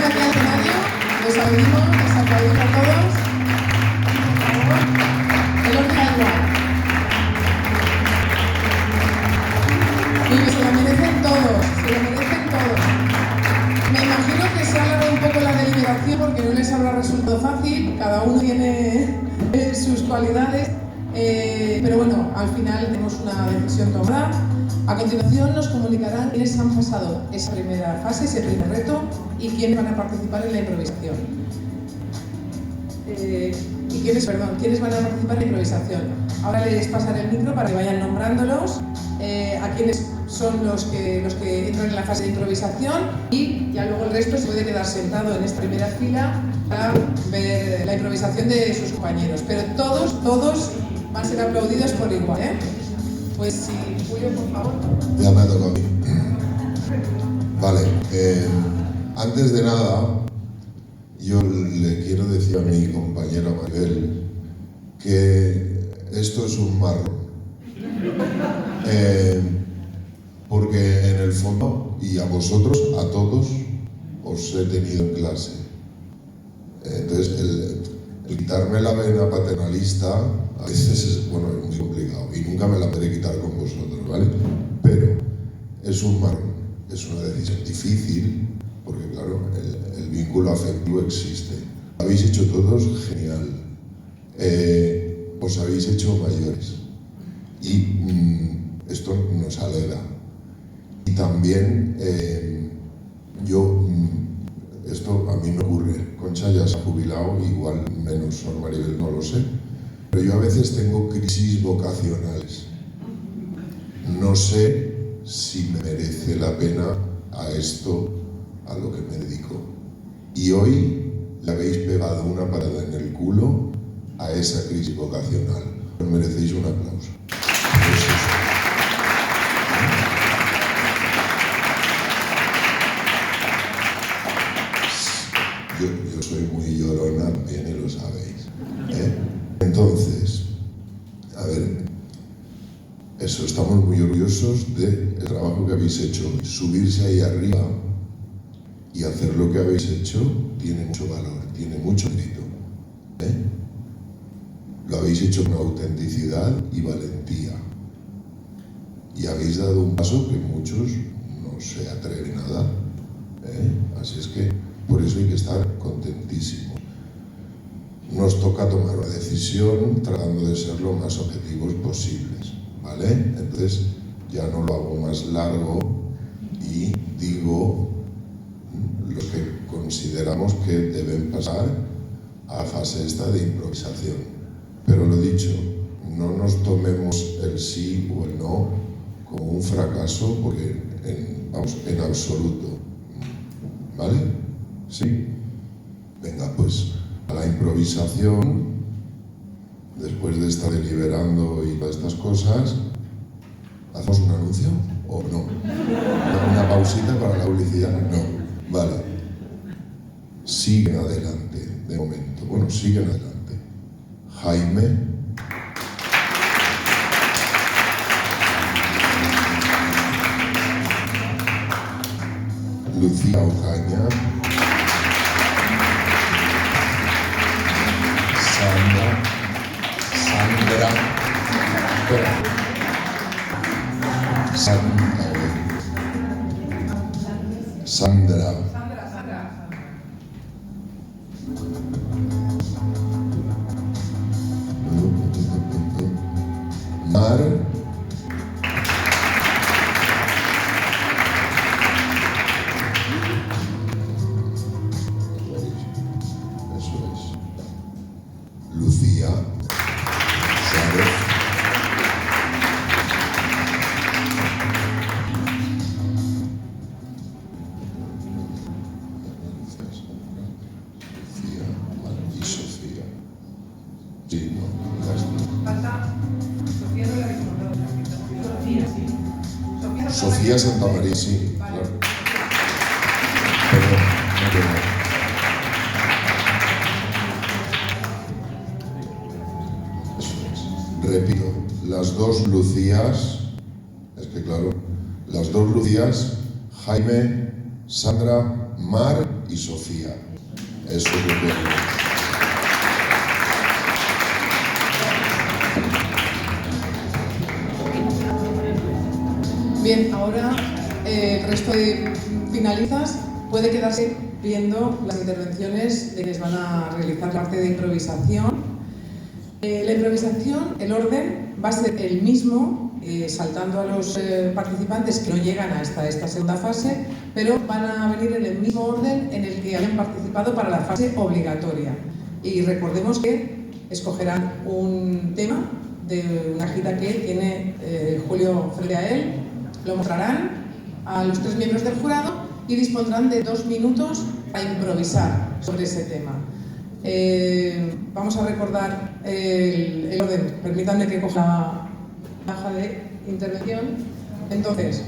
aquí al escenario, les aplaudimos, les aplaudimos a todos. Por favor, el orden da igual. Y que se lo merecen todos, se lo merecen todos. Me imagino que se ha alargado un poco la deliberación porque no les habrá resultado fácil, cada uno tiene sus cualidades, pero bueno, al final tenemos una decisión tomada. A continuación nos comunicarán quiénes han pasado esa primera fase, ese primer reto, y quiénes van a participar en la improvisación. ¿Quiénes van a participar en la improvisación? Ahora les pasaré el micro para que vayan nombrándolos, a quiénes son los que entran en la fase de improvisación, y ya luego el resto se puede quedar sentado en esta primera fila para ver la improvisación de sus compañeros. Pero todos van a ser aplaudidos por igual, ¿eh? Pues sí, Julio, por favor. Ya me ha tocado a mí. Vale, antes de nada, yo le quiero decir a mi compañera Maribel que esto es un marrón. Porque en el fondo, y a vosotros, a todos, os he tenido en clase. Entonces, el quitarme la vena paternalista a veces es muy complicado y nunca me la podré quitar con vosotros, ¿vale? Pero es un marrón, es una decisión difícil porque, claro, el vínculo afectivo existe. Lo habéis hecho todos genial, os habéis hecho mayores y esto nos alegra. Y también esto a mí me ocurre. Concha ya se ha jubilado, igual menos Sor Maribel, no lo sé. Pero yo a veces tengo crisis vocacionales. No sé si me merece la pena a esto, a lo que me dedico. Y hoy le habéis pegado una parada en el culo a esa crisis vocacional. Os merecéis un aplauso. Yo soy muy llorona también y lo sabéis, ¿eh? Entonces, a ver, estamos muy orgullosos del trabajo que habéis hecho. Subirse ahí arriba y hacer lo que habéis hecho tiene mucho valor, tiene mucho mérito, ¿eh? Lo habéis hecho con autenticidad y valentía. Y habéis dado un paso que muchos no se atreven a dar, ¿eh? Así es que por eso hay que estar contentísimos. Nos toca tomar una decisión tratando de ser lo más objetivos posibles, ¿vale? Entonces ya no lo hago más largo y digo lo que consideramos que deben pasar a fase esta de improvisación. Pero lo dicho, no nos tomemos el sí o el no como un fracaso, porque en absoluto, ¿vale? ¿Sí? Venga, pues a la improvisación, después de estar deliberando y todas estas cosas, ¿hacemos un anuncio o no? ¿Una pausita para la publicidad? No. Vale. Siguen adelante, de momento. Bueno, siguen adelante. Jaime. Lucía Ocaña. Sandra. Mar. Eso es. Lucía. Sofía Santamaría, sí, claro. Perdón, no tengo. Eso es. Repito, las dos Lucías, es que claro, las dos Lucías, Jaime, Sandra, Mar y Sofía. Eso es lo que digo. Bien, ahora el resto de finalistas puede quedarse viendo las intervenciones de quienes van a realizar la parte de improvisación. La improvisación, el orden va a ser el mismo, saltando a los participantes que no llegan hasta esta segunda fase, pero van a venir en el mismo orden en el que hayan participado para la fase obligatoria. Y recordemos que escogerán un tema de una gita que tiene Julio frente a él, lo mostrarán a los 3 miembros del jurado y dispondrán de 2 minutos a improvisar sobre ese tema. Vamos a recordar el orden. Permítanme que coja la hoja de intervención. Entonces,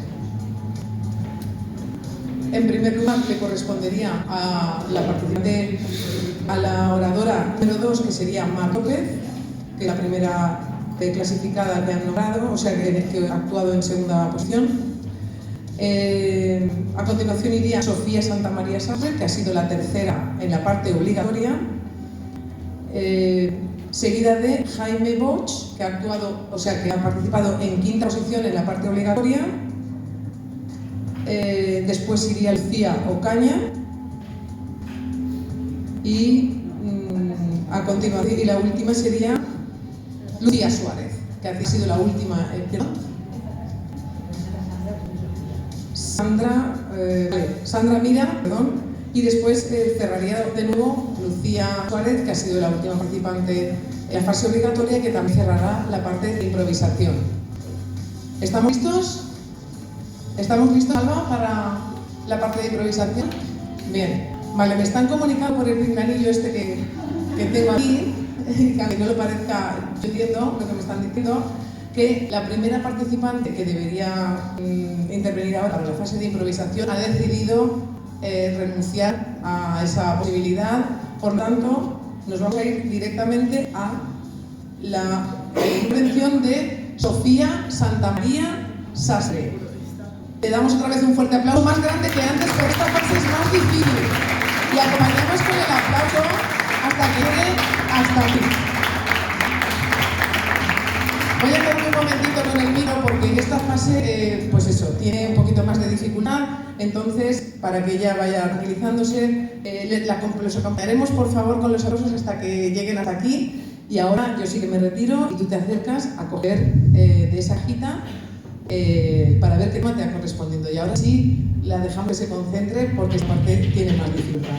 en primer lugar le correspondería a la participante, a la oradora número 2, que sería Mar López, que es la primera clasificada que han nombrado, o sea que ha actuado en segunda posición. A continuación iría Sofía Santamaría Sarre, que ha sido la tercera en la parte obligatoria, seguida de Jaime Bosch, que ha actuado, o sea que ha participado en quinta posición en la parte obligatoria. Después iría Lucía Ocaña y a continuación, y la última sería Lucía Suárez, que ha sido la última. Sandra Mira, perdón, y después cerraría de nuevo Lucía Suárez, que ha sido la última participante en la fase obligatoria, que también cerrará la parte de improvisación. ¿Estamos listos? ¿Estamos listos, Alba, para la parte de improvisación? Bien, vale, me están comunicando por el pinganillo este que tengo aquí, que aunque no lo parezca, yo entiendo lo que me están diciendo, que la primera participante que debería intervenir ahora para la fase de improvisación ha decidido renunciar a esa posibilidad. Por lo tanto, nos vamos a ir directamente a la intervención de Sofía Santamaría Sarre. Le damos otra vez un fuerte aplauso, más grande que antes, pero esta fase es más difícil. Y acompañamos con el aplauso hasta que llegue hasta aquí. Voy a quedarme un momentito con el micro porque en esta fase, pues eso, tiene un poquito más de dificultad. Entonces, para que ella vaya tranquilizándose, los acompañaremos por favor con los aplausos hasta que lleguen hasta aquí. Y ahora yo sí que me retiro y tú te acercas a coger de esa hojita para ver qué tema te va correspondiendo. Y ahora sí la dejamos que se concentre porque esta parte tiene más dificultad.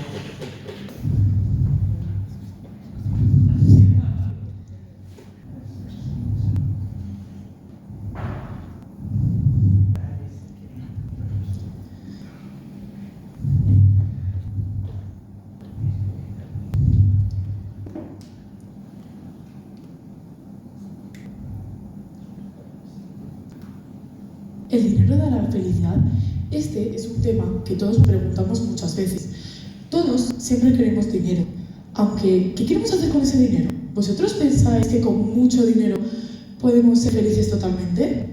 ¿El dinero da la felicidad? Este es un tema que todos nos preguntamos muchas veces. Todos siempre queremos dinero. Aunque, ¿qué queremos hacer con ese dinero? ¿Vosotros pensáis que con mucho dinero podemos ser felices totalmente?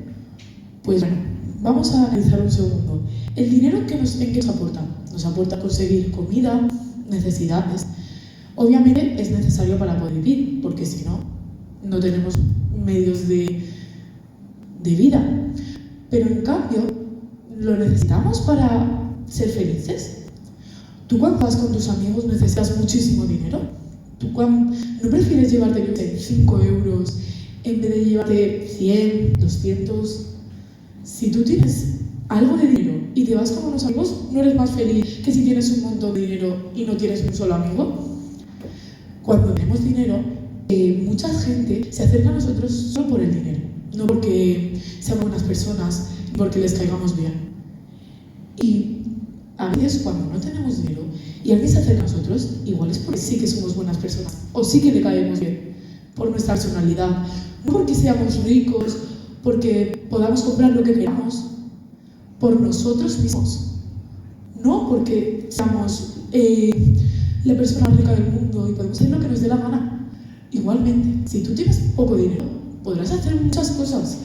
Pues bueno, vamos a analizar un segundo. ¿El dinero en qué nos aporta? Nos aporta conseguir comida, necesidades. Obviamente es necesario para poder vivir, porque si no, no tenemos medios de vida. Pero en cambio, ¿lo necesitamos para ser felices? ¿Tú cuando vas con tus amigos necesitas muchísimo dinero? ¿Tú no prefieres llevarte, yo sé, 5 euros en vez de llevarte 100, 200? Si tú tienes algo de dinero y te vas con unos amigos, ¿no eres más feliz que si tienes un montón de dinero y no tienes un solo amigo? Cuando tenemos dinero, mucha gente se acerca a nosotros solo por el dinero, no porque sean buenas personas y porque les caigamos bien. Y a veces cuando no tenemos dinero y alguien se acerca a nosotros, igual es porque sí que somos buenas personas o sí que le caemos bien, por nuestra personalidad, no porque seamos ricos, porque podamos comprar lo que queramos, por nosotros mismos. No porque seamos la persona rica del mundo y podemos hacer lo que nos dé la gana. Igualmente, si tú tienes poco dinero, podrás hacer muchas cosas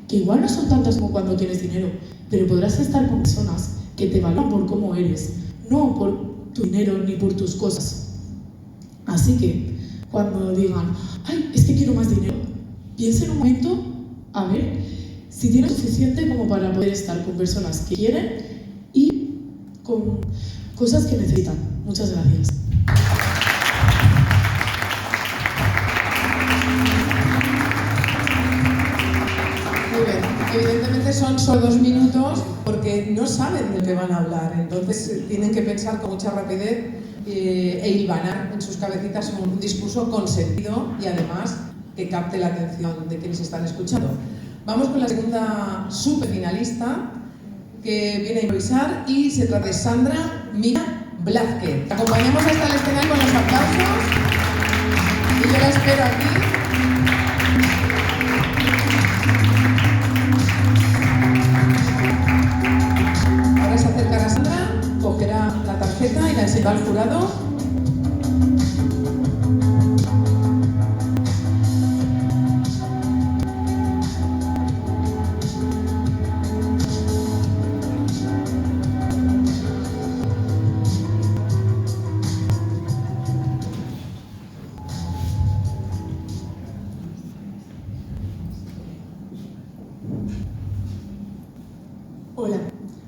que igual no son tantas como cuando tienes dinero, pero podrás estar con personas que te valoran por cómo eres, no por tu dinero ni por tus cosas. Así que, cuando digan, ay, es que quiero más dinero, piensa en un momento, a ver, si tienes suficiente como para poder estar con personas que quieren y con cosas que necesitan. Muchas gracias. Muy bien, evidentemente son solo 2 minutos porque no saben de qué van a hablar, entonces tienen que pensar con mucha rapidez e hilvanar en sus cabecitas un discurso con sentido y además que capte la atención de quienes están escuchando. Vamos con la segunda superfinalista que viene a improvisar y se trata de Sandra Mira Blázquez. Te acompañamos hasta el escenario con los aplausos y yo la espero aquí. Ahora se acercará Sandra, cogerá la tarjeta y la enseñará al jurado. Hola,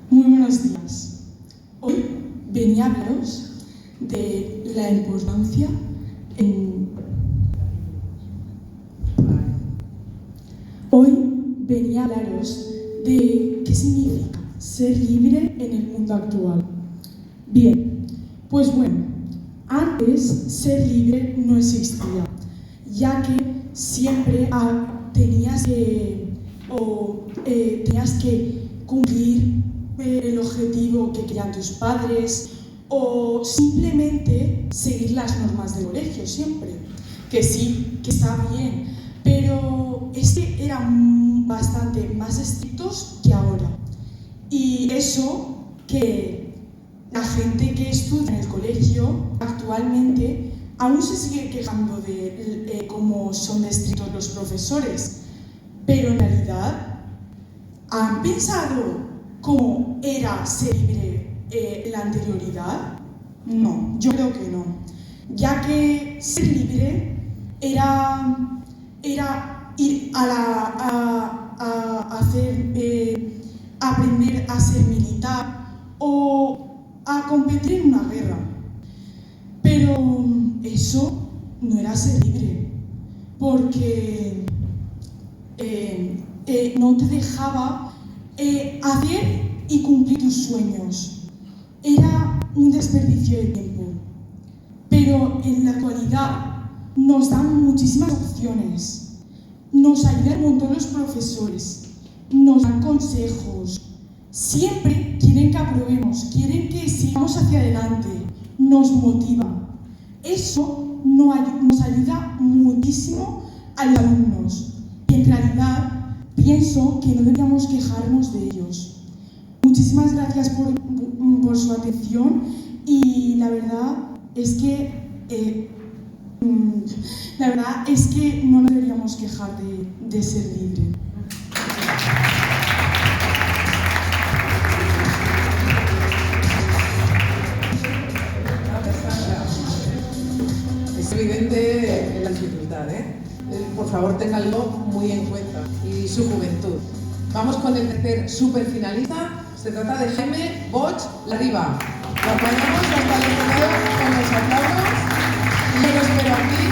muy buenos días. Hoy venía a hablaros de la importancia Hoy venía a hablaros de qué significa ser libre en el mundo actual. Bien, pues bueno, antes ser libre no existía, ya que siempre tenías que cumplir el objetivo que querían tus padres o simplemente seguir las normas del colegio siempre. Que sí, que está bien, pero es que eran bastante más estrictos que ahora. Y eso que la gente que estudia en el colegio actualmente aún se sigue quejando de cómo son de estrictos los profesores, pero en realidad ¿han pensado cómo era ser libre la anterioridad? No, yo creo que no. Ya que ser libre era ir aprender a ser militar o a competir en una guerra. Pero eso no era ser libre, porque no te dejaba hacer y cumplir tus sueños. Era un desperdicio de tiempo. Pero en la actualidad nos dan muchísimas opciones. Nos ayudan un montón los profesores. Nos dan consejos. Siempre quieren que aprobemos, quieren que sigamos hacia adelante. Nos motivan. Eso nos ayuda muchísimo a los alumnos. Y en realidad pienso que no deberíamos quejarnos de ellos. Muchísimas gracias por su atención y la verdad es que no nos deberíamos quejar de ser libre. Es evidente la dificultad, por favor, ténganlo muy en cuenta, y su juventud. Vamos con el tercer superfinalista, se trata de Jaime Boch Larriba. Lo acompañamos hasta el escenario con los aplausos y yo lo espero aquí.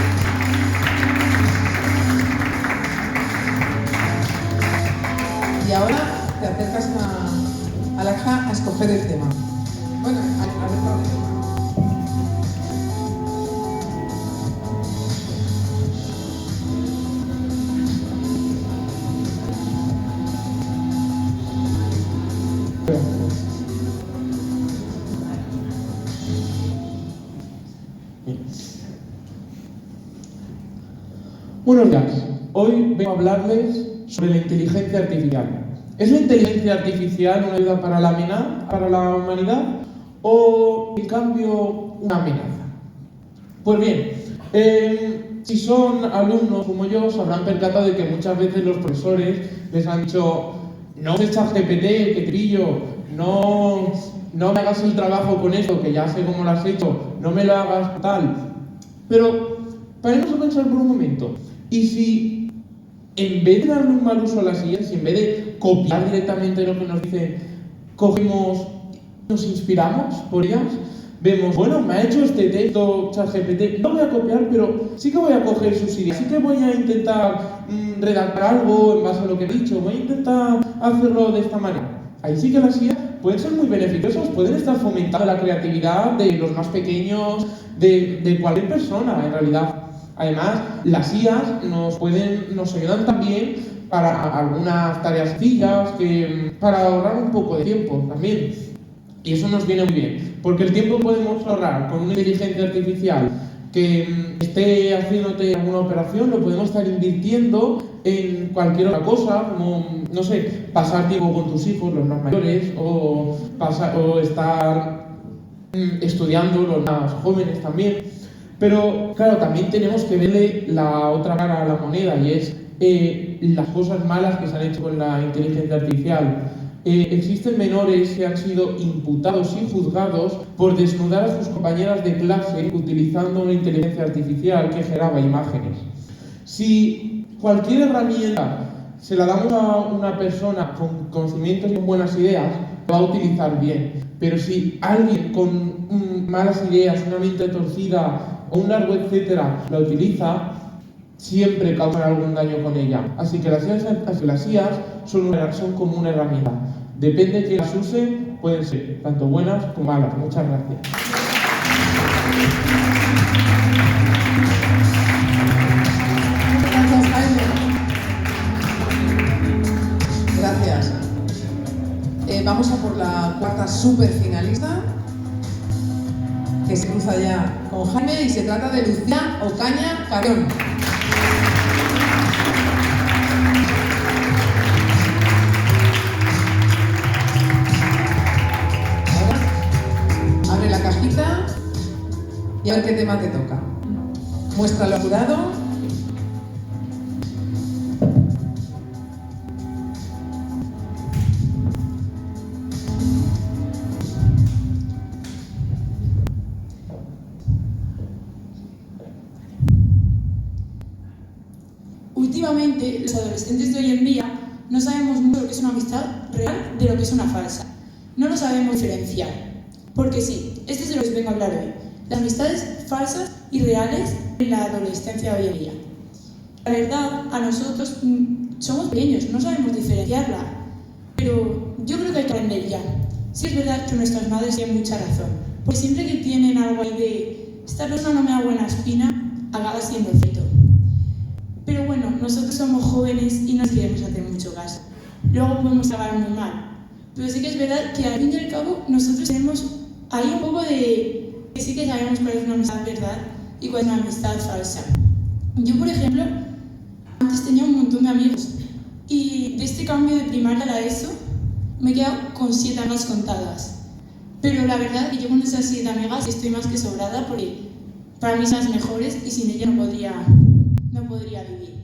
Y ahora te acercas a la caja a escoger el tema. Bueno, a mejor el tema. Buenos días. Hoy vengo a hablarles sobre la inteligencia artificial. ¿Es la inteligencia artificial una ayuda para la humanidad o, en cambio, una amenaza? Pues bien, si son alumnos como yo, se habrán percatado de que muchas veces los profesores les han dicho: no uses ChatGPT, que te pillo, no me hagas el trabajo con esto, que ya sé cómo lo has hecho, no me lo hagas tal. Pero paremos a pensar por un momento, ¿y si en vez de darle un mal uso a las IAs, si en vez de copiar directamente lo que nos dicen, cogemos, nos inspiramos por ellas? Vemos, bueno, me ha hecho este texto ChatGPT, no voy a copiar, pero sí que voy a coger sus ideas, sí que voy a intentar redactar algo en base a lo que he dicho, voy a intentar hacerlo de esta manera. Ahí sí que las IAs pueden ser muy beneficiosas, pueden estar fomentando la creatividad de los más pequeños, de cualquier persona en realidad. Además, las IAs nos ayudan también para algunas tareas sencillas, para ahorrar un poco de tiempo también. Y eso nos viene muy bien, porque el tiempo podemos ahorrar con una inteligencia artificial que esté haciéndote alguna operación, lo podemos estar invirtiendo en cualquier otra cosa, como, no sé, pasar tiempo con tus hijos, los más mayores, o estar estudiando, los más jóvenes también. Pero, claro, también tenemos que verle la otra cara a la moneda, y es las cosas malas que se han hecho con la inteligencia artificial. Existen menores que han sido imputados y juzgados por desnudar a sus compañeras de clase utilizando una inteligencia artificial que generaba imágenes. Si cualquier herramienta se la damos a una persona con conocimientos y con buenas ideas, lo va a utilizar bien. Pero si alguien con malas ideas, una mente torcida o un largo etcétera la utiliza, siempre causará algún daño con ella. Así que las IAs son como una herramienta. Depende de quién las use, pueden ser tanto buenas como malas. Muchas gracias. Gracias, Jaime. Gracias. Vamos a por la cuarta superfinalista, que se cruza ya con Jaime, y se trata de Lucía Ocaña Carrión. Abre la cajita y a ver qué tema te toca. Muéstralo al jurado. Últimamente, los adolescentes de hoy en día no sabemos mucho lo que es una amistad real de lo que es una falsa. No lo sabemos diferenciar. Porque sí, esto es de lo que os vengo a hablar hoy. Las amistades falsas y reales en la adolescencia de hoy en día. La verdad, a nosotros somos pequeños, no sabemos diferenciarla. Pero yo creo que hay que aprender ya. Sí es verdad que nuestras madres tienen mucha razón. Porque siempre que tienen algo ahí de esta persona no me da buena espina, acaba siendo cierto. Pero bueno, nosotros somos jóvenes y no nos queremos hacer mucho caso. Luego podemos acabar muy mal. Pero sí que es verdad que al fin y al cabo nosotros tenemos ahí un poco de que sí que sabemos cuál es una amistad verdad y cuál es una amistad falsa. Yo, por ejemplo, antes tenía un montón de amigos y de este cambio de primaria a la ESO me he quedado con 7 amigas contadas. Pero la verdad que yo con esas 7 amigas estoy más que sobrada porque para mí son las mejores y sin ellas no podría vivir.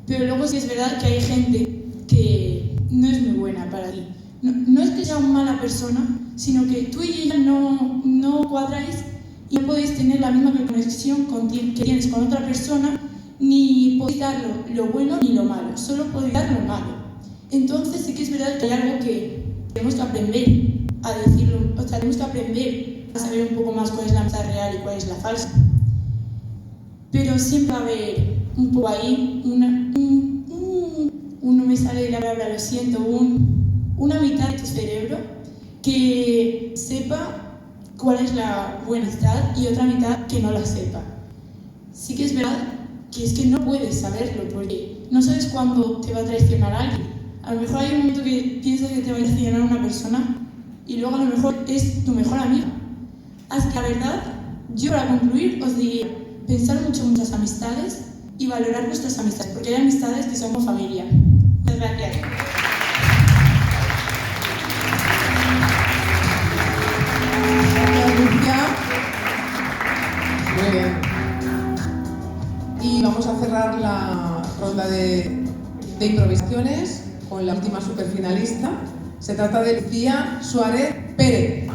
Pero luego sí es verdad que hay gente que no es muy buena para ti. No es que sea una mala persona, sino que tú y ella no cuadráis y no podéis tener la misma conexión que tienes con otra persona, ni podéis dar lo bueno ni lo malo, solo podéis dar lo malo. Entonces sí que es verdad que hay algo que tenemos que aprender a decirlo, o sea, tenemos que aprender a saber un poco más cuál es la amistad real y cuál es la falsa. Pero siempre va a haber un poco ahí, no me sale la palabra, lo siento, una mitad de tu cerebro que sepa cuál es la buena amistad y otra mitad que no la sepa. Sí que es verdad que es que no puedes saberlo porque no sabes cuándo te va a traicionar alguien. A lo mejor hay un momento que piensas que te va a traicionar una persona y luego a lo mejor es tu mejor amigo. Así que la verdad, yo para concluir os diría, pensar mucho en vuestras amistades y valorar vuestras amistades, porque hay amistades que son como familia. Muchas gracias. cerrar la ronda de improvisaciones con la última superfinalista. Se trata de Lucía Suárez Pérez.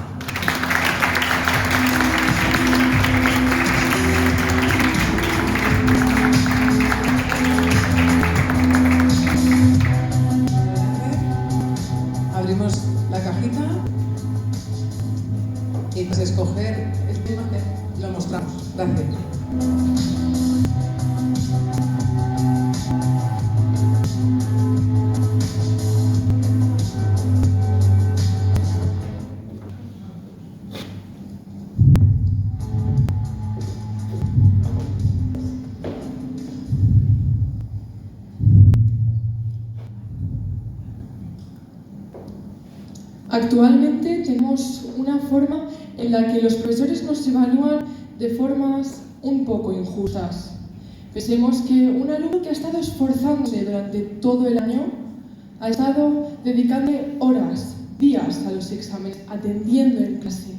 Abrimos la cajita y pues escoger esta imagen y lo mostramos. Gracias. Actualmente tenemos una forma en la que los profesores nos evalúan de formas un poco injustas. Pensemos que un alumno que ha estado esforzándose durante todo el año, ha estado dedicando horas, días a los exámenes, atendiendo en clase,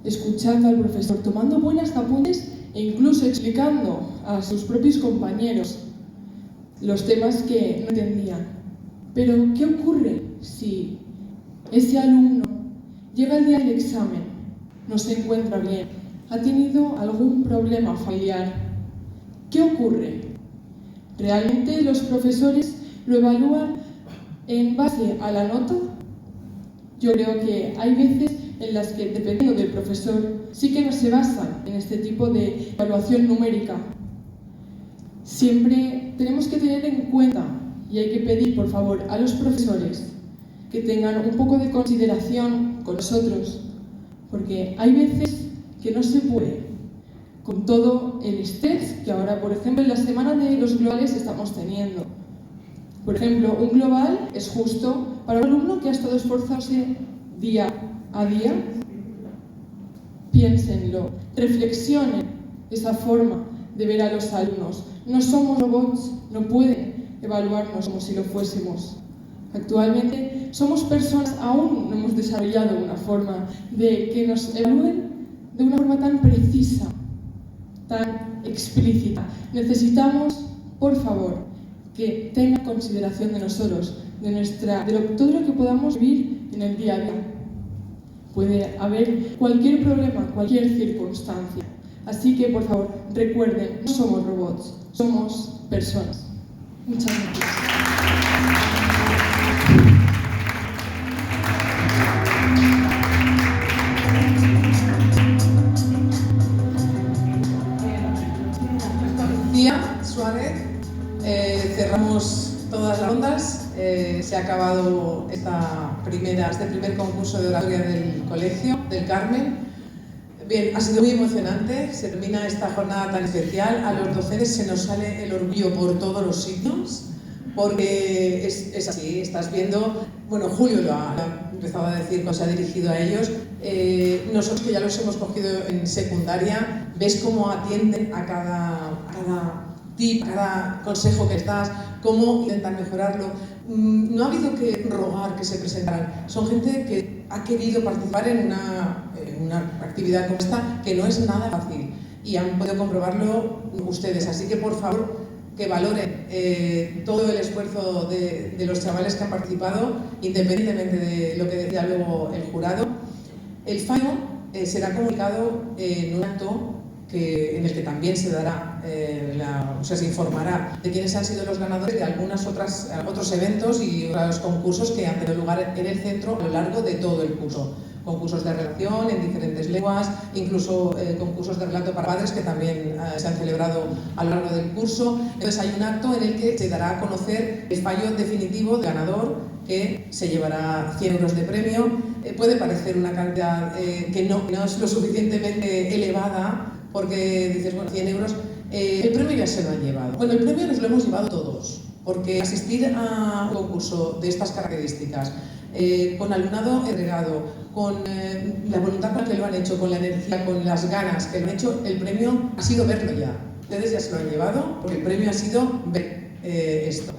escuchando al profesor, tomando buenos apuntes e incluso explicando a sus propios compañeros los temas que no entendían. Pero, ¿qué ocurre si ese alumno llega el día del examen, no se encuentra bien, ha tenido algún problema familiar? ¿Qué ocurre? ¿Realmente los profesores lo evalúan en base a la nota? Yo creo que hay veces en las que, dependiendo del profesor, sí que no se basan en este tipo de evaluación numérica. Siempre tenemos que tener en cuenta, y hay que pedir, por favor, a los profesores que tengan un poco de consideración con nosotros, porque hay veces que no se puede, con todo el estrés que ahora, por ejemplo, en la semana de los globales estamos teniendo. Por ejemplo, un global es justo para un alumno que ha estado esforzándose día a día. Piénsenlo, reflexionen esa forma de ver a los alumnos. No somos robots, no pueden evaluarnos como si lo fuésemos. Actualmente somos personas, aún no hemos desarrollado una forma de que nos evalúen de una forma tan precisa, tan explícita. Necesitamos, por favor, que tengan consideración de nosotros, de todo lo que podamos vivir en el día a día. Puede haber cualquier problema, cualquier circunstancia. Así que, por favor, recuerden, no somos robots, somos personas. Muchas gracias. Lucía Suárez, cerramos todas las rondas. Se ha acabado este primer concurso de oratoria del Colegio del Carmen. Bien, ha sido muy emocionante. Se termina esta jornada tan especial. A los docentes se nos sale el orgullo por todos los sitios, porque es así. Estás viendo, bueno, Julio lo ha empezado a decir cuando se ha dirigido a ellos. Nosotros que ya los hemos cogido en secundaria, ves cómo atienden a cada tip, a cada consejo que les das, cómo intentan mejorarlo. No ha habido que rogar que se presentaran. Son gente que ha querido participar en una actividad como esta, que no es nada fácil, y han podido comprobarlo ustedes. Así que, por favor, que valoren todo el esfuerzo de los chavales que han participado, independientemente de lo que decía luego el jurado. El fallo será comunicado en un acto en el que también se dará, se informará de quiénes han sido los ganadores de otros eventos y otros concursos que han tenido lugar en el centro a lo largo de todo el curso. Concursos de redacción en diferentes lenguas, incluso concursos de relato para padres que también se han celebrado a lo largo del curso. Entonces hay un acto en el que se dará a conocer el fallo definitivo del ganador, que se llevará 100 euros de premio. Puede parecer una cantidad que no es lo suficientemente elevada, porque dices, bueno, 100 euros, el premio ya se lo han llevado. Bueno, el premio nos lo hemos llevado todos, porque asistir a un concurso de estas características, con alumnado entregado, con la voluntad con la que lo han hecho, con la energía, con las ganas que lo han hecho, el premio ha sido verlo ya. Ustedes ya se lo han llevado, porque el premio ha sido ver esto.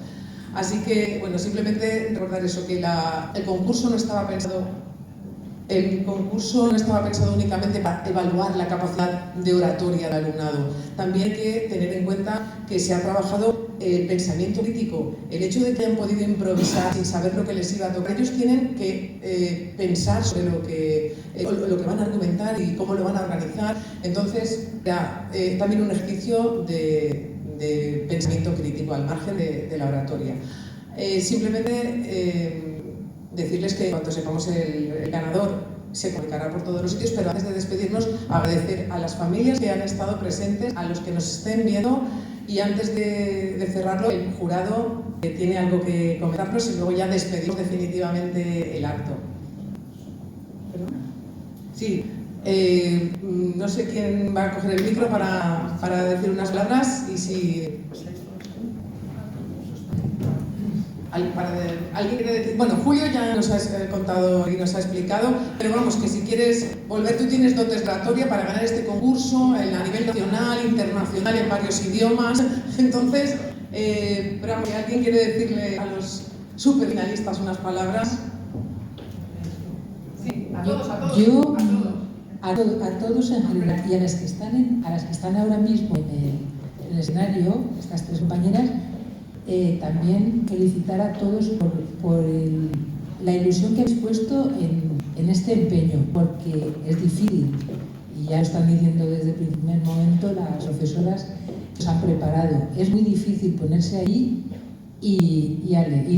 Así que, bueno, simplemente recordar eso, que el concurso no estaba pensado El concurso no estaba pensado únicamente para evaluar la capacidad de oratoria del alumnado. También hay que tener en cuenta que se ha trabajado el pensamiento crítico, el hecho de que hayan podido improvisar sin saber lo que les iba a tocar. Ellos tienen que pensar sobre lo que van a argumentar y cómo lo van a organizar. Entonces, también un ejercicio de pensamiento crítico al margen de la oratoria. Simplemente decirles que cuando sepamos el ganador se comunicará por todos los sitios, pero antes de despedirnos, agradecer a las familias que han estado presentes, a los que nos estén viendo, y antes de cerrarlo, el jurado tiene algo que comentarnos y luego ya despedimos definitivamente el acto. ¿Perdón? Sí, no sé quién va a coger el micro para decir unas palabras y si... ¿Alguien quiere decir? Bueno, Julio ya nos ha contado y nos ha explicado, pero vamos, que si quieres volver, tú tienes dotes de oratoria para ganar este concurso a nivel nacional, internacional, en varios idiomas. Entonces, pero vamos, ¿alguien quiere decirle a los superfinalistas unas palabras? Sí, a todos. A todos en general, y a las que están ahora mismo en el escenario, estas tres compañeras, también felicitar a todos por la ilusión que habéis puesto en este empeño, porque es difícil, y ya lo están diciendo desde el primer momento las profesoras que os han preparado. Es muy difícil ponerse ahí y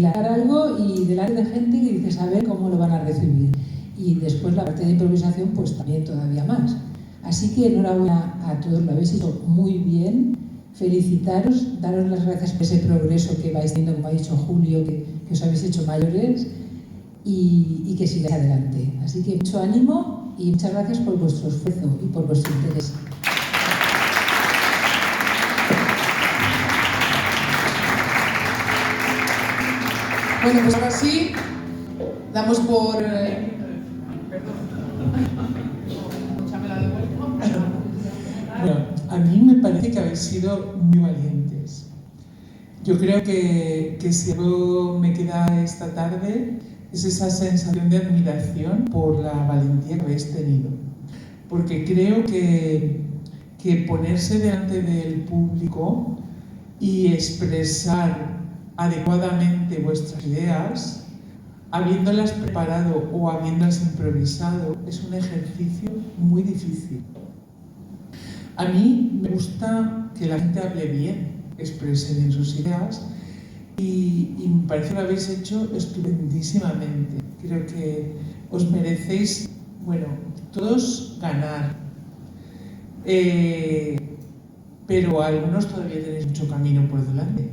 dar algo y delante de gente que dices a ver cómo lo van a recibir. Y después la parte de improvisación, pues también todavía más. Así que enhorabuena a todos, lo habéis hecho muy bien. Felicitaros, daros las gracias por ese progreso que vais teniendo, como ha dicho Julio, que os habéis hecho mayores y que sigáis adelante. Así que mucho ánimo y muchas gracias por vuestro esfuerzo y por vuestro interés. Bueno, pues ahora sí, damos por... Bueno, a mí me parece que habéis sido muy valientes. Yo creo que si algo me queda esta tarde es esa sensación de admiración por la valentía que habéis tenido. Porque creo que ponerse delante del público y expresar adecuadamente vuestras ideas, habiéndolas preparado o habiéndolas improvisado, es un ejercicio muy difícil. A mí me gusta que la gente hable bien, exprese bien sus ideas y me parece que lo habéis hecho estupendísimamente. Creo que os merecéis, bueno, todos ganar, pero algunos todavía tenéis mucho camino por delante,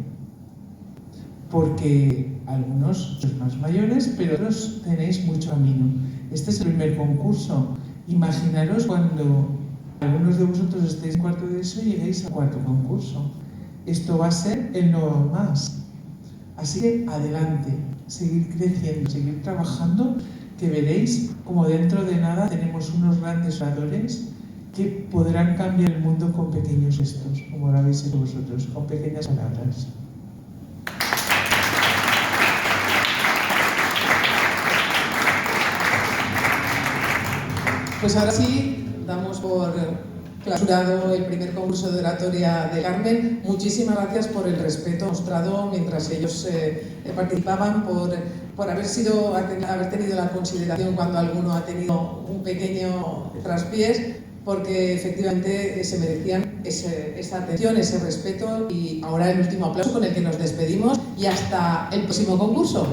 porque algunos sois más mayores, pero otros tenéis mucho camino. Este es el primer concurso. Imaginaros cuando algunos de vosotros estéis en cuarto de eso y lleguéis a cuarto concurso. Esto va a ser el no más. Así que adelante, seguir creciendo, seguir trabajando, que veréis como dentro de nada tenemos unos grandes oradores que podrán cambiar el mundo con pequeños gestos, como lo habéis hecho vosotros, con pequeñas palabras. Pues ahora sí, damos por clausurado el primer concurso de oratoria de Carmen. Muchísimas gracias por el respeto mostrado mientras ellos participaban, por haber tenido la consideración cuando alguno ha tenido un pequeño traspiés, porque efectivamente se merecían esa atención, ese respeto. Y ahora el último aplauso con el que nos despedimos y hasta el próximo concurso.